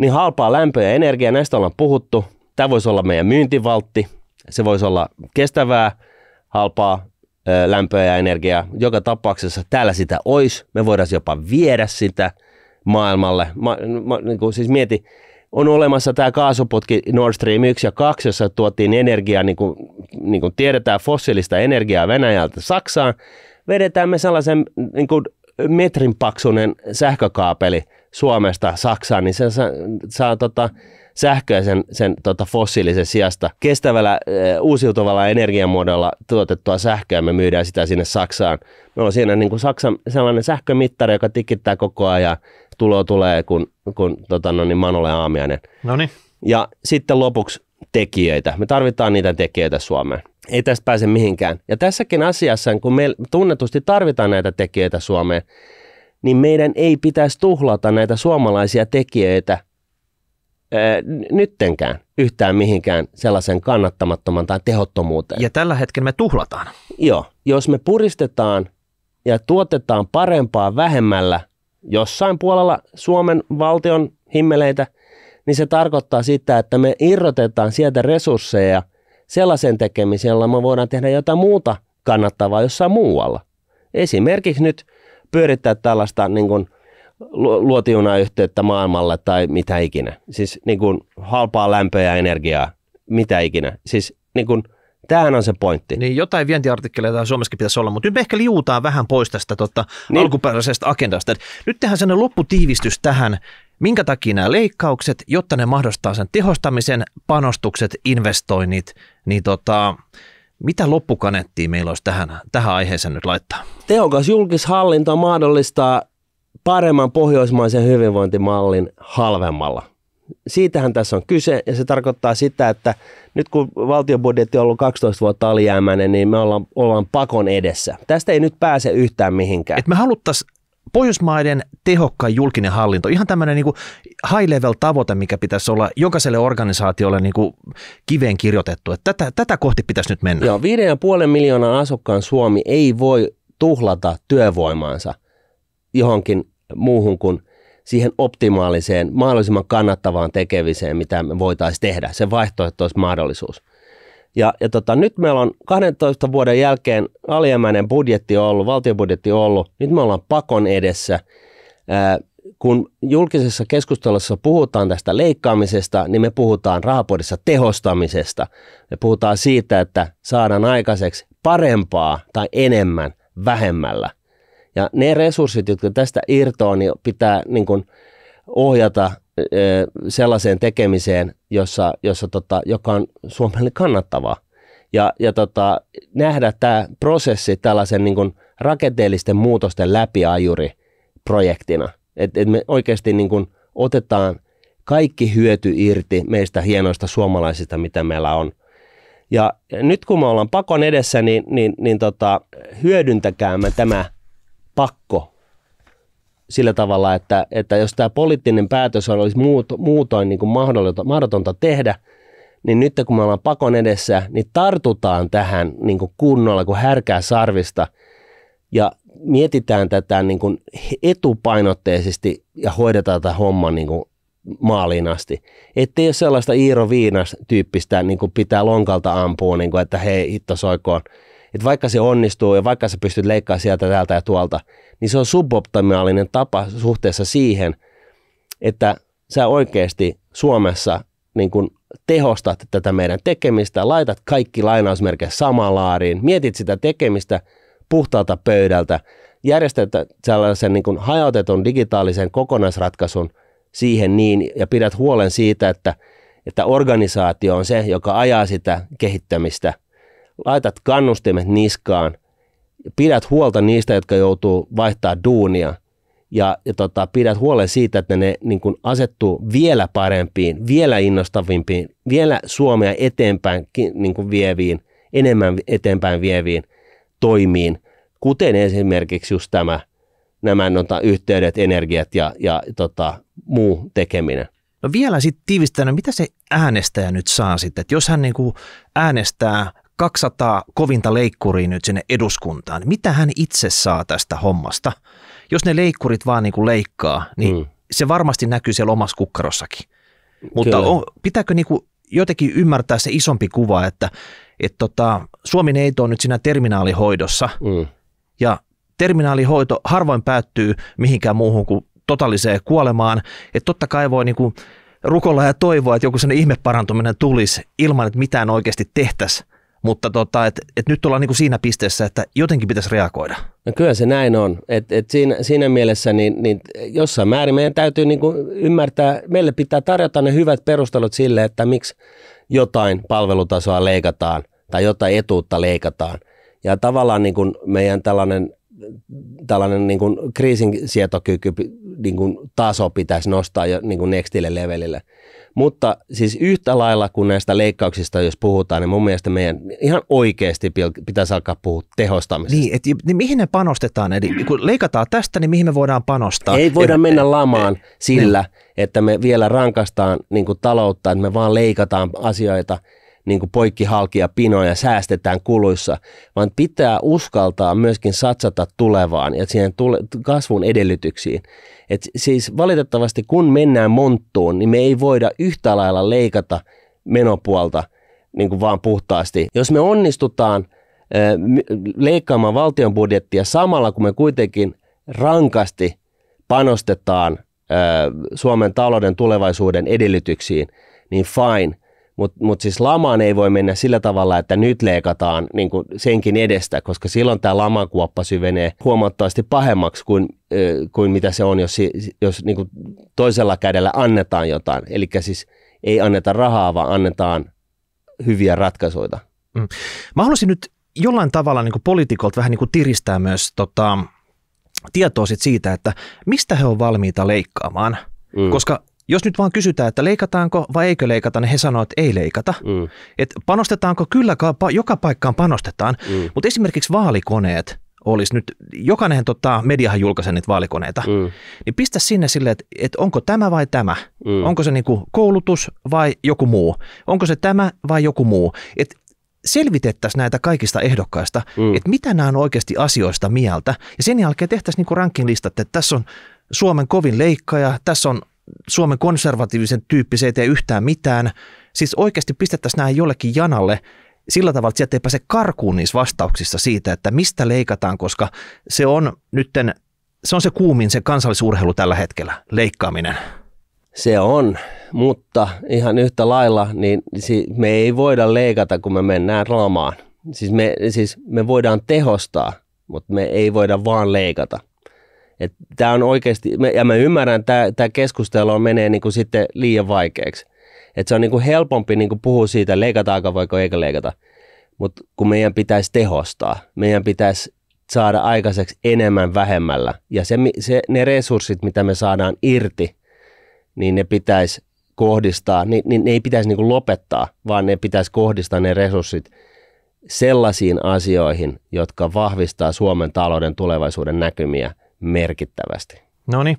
niin halpaa lämpöä ja energiaa, näistä ollaan puhuttu. Tämä voisi olla meidän myyntivaltti, se voisi olla kestävää, halpaa lämpöä ja energiaa. Joka tapauksessa täällä sitä olisi, me voidaan jopa viedä sitä maailmalle. Siis mieti, on olemassa tämä kaasuputki Nord Stream 1 ja 2, jossa tuotiin energiaa, niin kuin tiedetään, fossiilista energiaa Venäjältä Saksaan. Vedetään me sellaisen niin kuin metrin paksuinen sähkökaapeli Suomesta Saksaan, niin se saa sähköä sen fossiilisen sijasta. Kestävällä uusiutuvalla energiamuodolla tuotettua sähköä me myydään sitä sinne Saksaan. Me on siinä niin kuin Saksan sellainen sähkömittari, joka tikittää koko ajan. Tulo tulee, kun Manolle Aamiainen. Noniin. Ja sitten lopuksi tekijöitä. Me tarvitaan niitä tekijöitä Suomeen. Ei tästä pääse mihinkään. Ja tässäkin asiassa, kun me tunnetusti tarvitaan näitä tekijöitä Suomeen, niin meidän ei pitäisi tuhlata näitä suomalaisia tekijöitä nyttenkään yhtään mihinkään sellaisen kannattamattoman tai tehottomuuteen. Ja tällä hetkellä me tuhlataan. Joo. Jos me puristetaan ja tuotetaan parempaa vähemmällä jossain puolella Suomen valtion himmeleitä, niin se tarkoittaa sitä, että me irrotetaan sieltä resursseja sellaisen tekemiseen, jolla me voidaan tehdä jotain muuta kannattavaa jossain muualla. Esimerkiksi nyt pyörittää tällaista niin kuin luotijunayhteyttä maailmalle tai mitä ikinä. Siis niin kuin halpaa lämpöä ja energiaa, mitä ikinä. Siis niin kuin, tämähän on se pointti. Niin jotain vientiartikkeleita Suomessakin pitäisi olla, mutta nyt me ehkä liutaan vähän pois tästä alkuperäisestä agendasta. Nyt tehdään sellainen lopputiivistys tähän, minkä takia nämä leikkaukset, jotta ne mahdollistaa sen tehostamisen, panostukset, investoinnit, niin mitä loppukanettia meillä olisi tähän aiheeseen nyt laittaa? Tehokas julkishallinto mahdollistaa paremman pohjoismaisen hyvinvointimallin halvemmalla. Siitähän tässä on kyse, ja se tarkoittaa sitä, että nyt kun valtionbudjetti on ollut 12 vuotta alijäämäinen, niin me ollaan pakon edessä. Tästä ei nyt pääse yhtään mihinkään. Et me haluttaisiin Pohjoismaiden tehokkain julkinen hallinto, ihan tämmöinen niin high level tavoite, mikä pitäisi olla jokaiselle organisaatiolle niin kuin kiveen kirjoitettu. Että tätä kohti pitäisi nyt mennä. Joo, 5,5 miljoonan asukkaan Suomi ei voi tuhlata työvoimaansa johonkin muuhun kuin siihen optimaaliseen, mahdollisimman kannattavaan tekemiseen, mitä me voitaisiin tehdä. Se vaihtoehto olisi mahdollisuus. Ja nyt meillä on 12 vuoden jälkeen alijäämäinen budjetti ollut, valtiobudjetti ollut. Nyt me ollaan pakon edessä. Kun julkisessa keskustelussa puhutaan tästä leikkaamisesta, niin me puhutaan rahapodissa tehostamisesta. Me puhutaan siitä, että saadaan aikaiseksi parempaa tai enemmän vähemmällä. Ja ne resurssit, jotka tästä irtoaa, niin pitää niin kuin ohjata sellaiseen tekemiseen, joka on Suomelle kannattavaa. Ja nähdä tämä prosessi tällaisen niin kuin rakenteellisten muutosten läpiajuri-projektina. Että me oikeasti niin kuin otetaan kaikki hyöty irti meistä hienoista suomalaisista, mitä meillä on. Ja nyt kun me ollaan pakon edessä, niin hyödyntäkäämme tämä pakko sillä tavalla, että jos tämä poliittinen päätös olisi muutoin niin kuin mahdotonta tehdä, niin nyt kun me ollaan pakon edessä, niin tartutaan tähän niin kuin kunnolla kuin härkää sarvista ja mietitään tätä niin kuin etupainotteisesti ja hoidetaan tätä hommaa niin kuin maaliin asti. Ettei ole sellaista Iiro Viinas-tyyppistä niin kuin pitää lonkalta ampua, niin kuin, että hei hitto soikoon. Että vaikka se onnistuu ja vaikka sä pystyt leikkaamaan sieltä, täältä ja tuolta, niin se on suboptimaalinen tapa suhteessa siihen, että sä oikeasti Suomessa niin kun tehostat tätä meidän tekemistä, laitat kaikki lainausmerkeissä samaan laariin, mietit sitä tekemistä puhtaalta pöydältä, järjestät sellaisen niin kun hajautetun digitaalisen kokonaisratkaisun siihen niin ja pidät huolen siitä, että organisaatio on se, joka ajaa sitä kehittämistä. Laitat kannustimet niskaan, pidät huolta niistä, jotka joutuu vaihtaa duunia ja pidät huolen siitä, että ne niin kuin asettuu vielä parempiin, vielä innostavimpiin, vielä Suomea eteenpäin niin kuin vieviin, enemmän eteenpäin vieviin toimiin, kuten esimerkiksi just nämä yhteydet, energiat ja muu tekeminen. No vielä sitten tiivistänä, mitä se äänestäjä nyt saa sitten, että jos hän niin kuin äänestää 200 kovinta leikkuria nyt sinne eduskuntaan. Mitä hän itse saa tästä hommasta? Jos ne leikkurit vaan niin kuin leikkaa, niin se varmasti näkyy siellä omassa kukkarossakin. Mutta pitääkö niin kuin jotenkin ymmärtää se isompi kuva, että Suomi-neito on nyt siinä terminaalihoidossa ja terminaalihoito harvoin päättyy mihinkään muuhun kuin totaaliseen kuolemaan. Että totta kai voi niin kuin rukoilla ja toivoa, että joku sellainen ihmeparantuminen tulisi ilman, että mitään oikeasti tehtäisiin. mutta et nyt ollaan niin kuin siinä pisteessä, että jotenkin pitäisi reagoida. No kyllä se näin on, että siinä mielessä niin jossain määrin meidän täytyy niin kuin ymmärtää, meille pitää tarjota ne hyvät perustelut sille, että miksi jotain palvelutasoa leikataan tai jotain etuutta leikataan. Ja tavallaan niin kuin meidän tällainen niin kuin kriisinsietokyky niin kuin taso pitäisi nostaa jo niin kuin nextille levelille. Mutta siis yhtä lailla kuin näistä leikkauksista, jos puhutaan, niin mun mielestä meidän ihan oikeasti pitäisi alkaa puhua tehostamisesta. Niin, että mihin ne panostetaan? Eli kun leikataan tästä, niin mihin me voidaan panostaa? Ei voida mennä lamaan sillä, että me vielä rankastaan niin kuin taloutta, että me vaan leikataan asioita niin kuin poikki halki ja pinoja, säästetään kuluissa, vaan pitää uskaltaa myöskin satsata tulevaan ja siihen kasvun edellytyksiin. Et siis valitettavasti kun mennään monttuun, niin me ei voida yhtä lailla leikata menopuolta niin kuin vaan puhtaasti. Jos me onnistutaan leikkaamaan valtion budjettia samalla, kun me kuitenkin rankasti panostetaan Suomen talouden tulevaisuuden edellytyksiin, niin fine. Mutta siis lamaan ei voi mennä sillä tavalla, että nyt leikataan niin kuin senkin edestä, koska silloin tämä lamakuoppa syvenee huomattavasti pahemmaksi kuin mitä se on, jos niin kuin toisella kädellä annetaan jotain. Eli siis ei anneta rahaa, vaan annetaan hyviä ratkaisuja. Mä haluaisin nyt jollain tavalla niin kuin poliitikolta vähän niin kuin tiristää myös tietoa siitä, että mistä he on valmiita leikkaamaan, koska jos nyt vaan kysytään, että leikataanko vai eikö leikata, niin he sanoo, että ei leikata. Että panostetaanko? Kyllä, joka paikkaan panostetaan, mutta esimerkiksi vaalikoneet olisi nyt, jokainen mediahan julkaisee niitä vaalikoneita, niin pistä sinne silleen, että onko tämä vai tämä? Onko se niinku koulutus vai joku muu? Onko se tämä vai joku muu? Että selvitettäisiin näitä kaikista ehdokkaista, että mitä nämä on oikeasti asioista mieltä, ja sen jälkeen tehtäisiin niinku ranking-listat, että tässä on Suomen kovin leikkaaja, tässä on Suomen konservatiivisen tyyppi, se ei tee yhtään mitään. Siis oikeasti pistettäisiin nämä jollekin janalle sillä tavalla, että sieltä ei pääse karkuun niissä vastauksissa siitä, että mistä leikataan, koska se on se kuumin se kansallisurheilu tällä hetkellä, leikkaaminen. Se on, mutta ihan yhtä lailla niin me ei voida leikata, kun me mennään lamaan. Siis me voidaan tehostaa, mutta me ei voida vaan leikata. Tämä on oikeasti, ja mä ymmärrän, että tämä keskustelu menee niin kuin sitten liian vaikeaksi. Että se on niin kuin helpompi niin kuin puhua siitä, leikataanko voiko eikä leikata. Mutta kun meidän pitäisi tehostaa, meidän pitäisi saada aikaiseksi enemmän vähemmällä. Ja ne resurssit, mitä me saadaan irti, niin ne pitäisi kohdistaa, ne ei pitäisi niin kuin lopettaa, vaan ne pitäisi kohdistaa ne resurssit sellaisiin asioihin, jotka vahvistaa Suomen talouden tulevaisuuden näkymiä merkittävästi. No niin.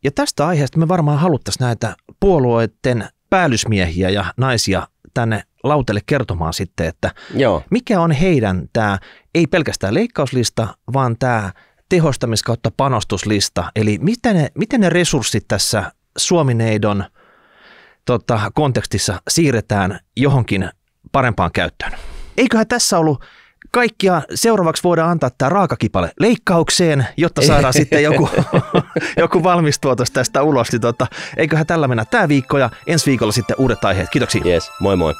Ja tästä aiheesta me varmaan haluttaisiin näitä puolueiden päällysmiehiä ja naisia tänne lauteelle kertomaan sitten, että mikä on heidän tämä, ei pelkästään leikkauslista, vaan tämä tehostamis- kautta panostuslista. Eli miten ne resurssit tässä Suomi-neidon kontekstissa siirretään johonkin parempaan käyttöön. Eiköhän tässä ollut kaikkia. Seuraavaksi voidaan antaa tämä raakakipale leikkaukseen, jotta saadaan sitten joku valmis tuotos tästä ulos. Niin eiköhän tällä mennä tämä viikko ja ensi viikolla sitten uudet aiheet. Kiitoksia. Yes, moi moi.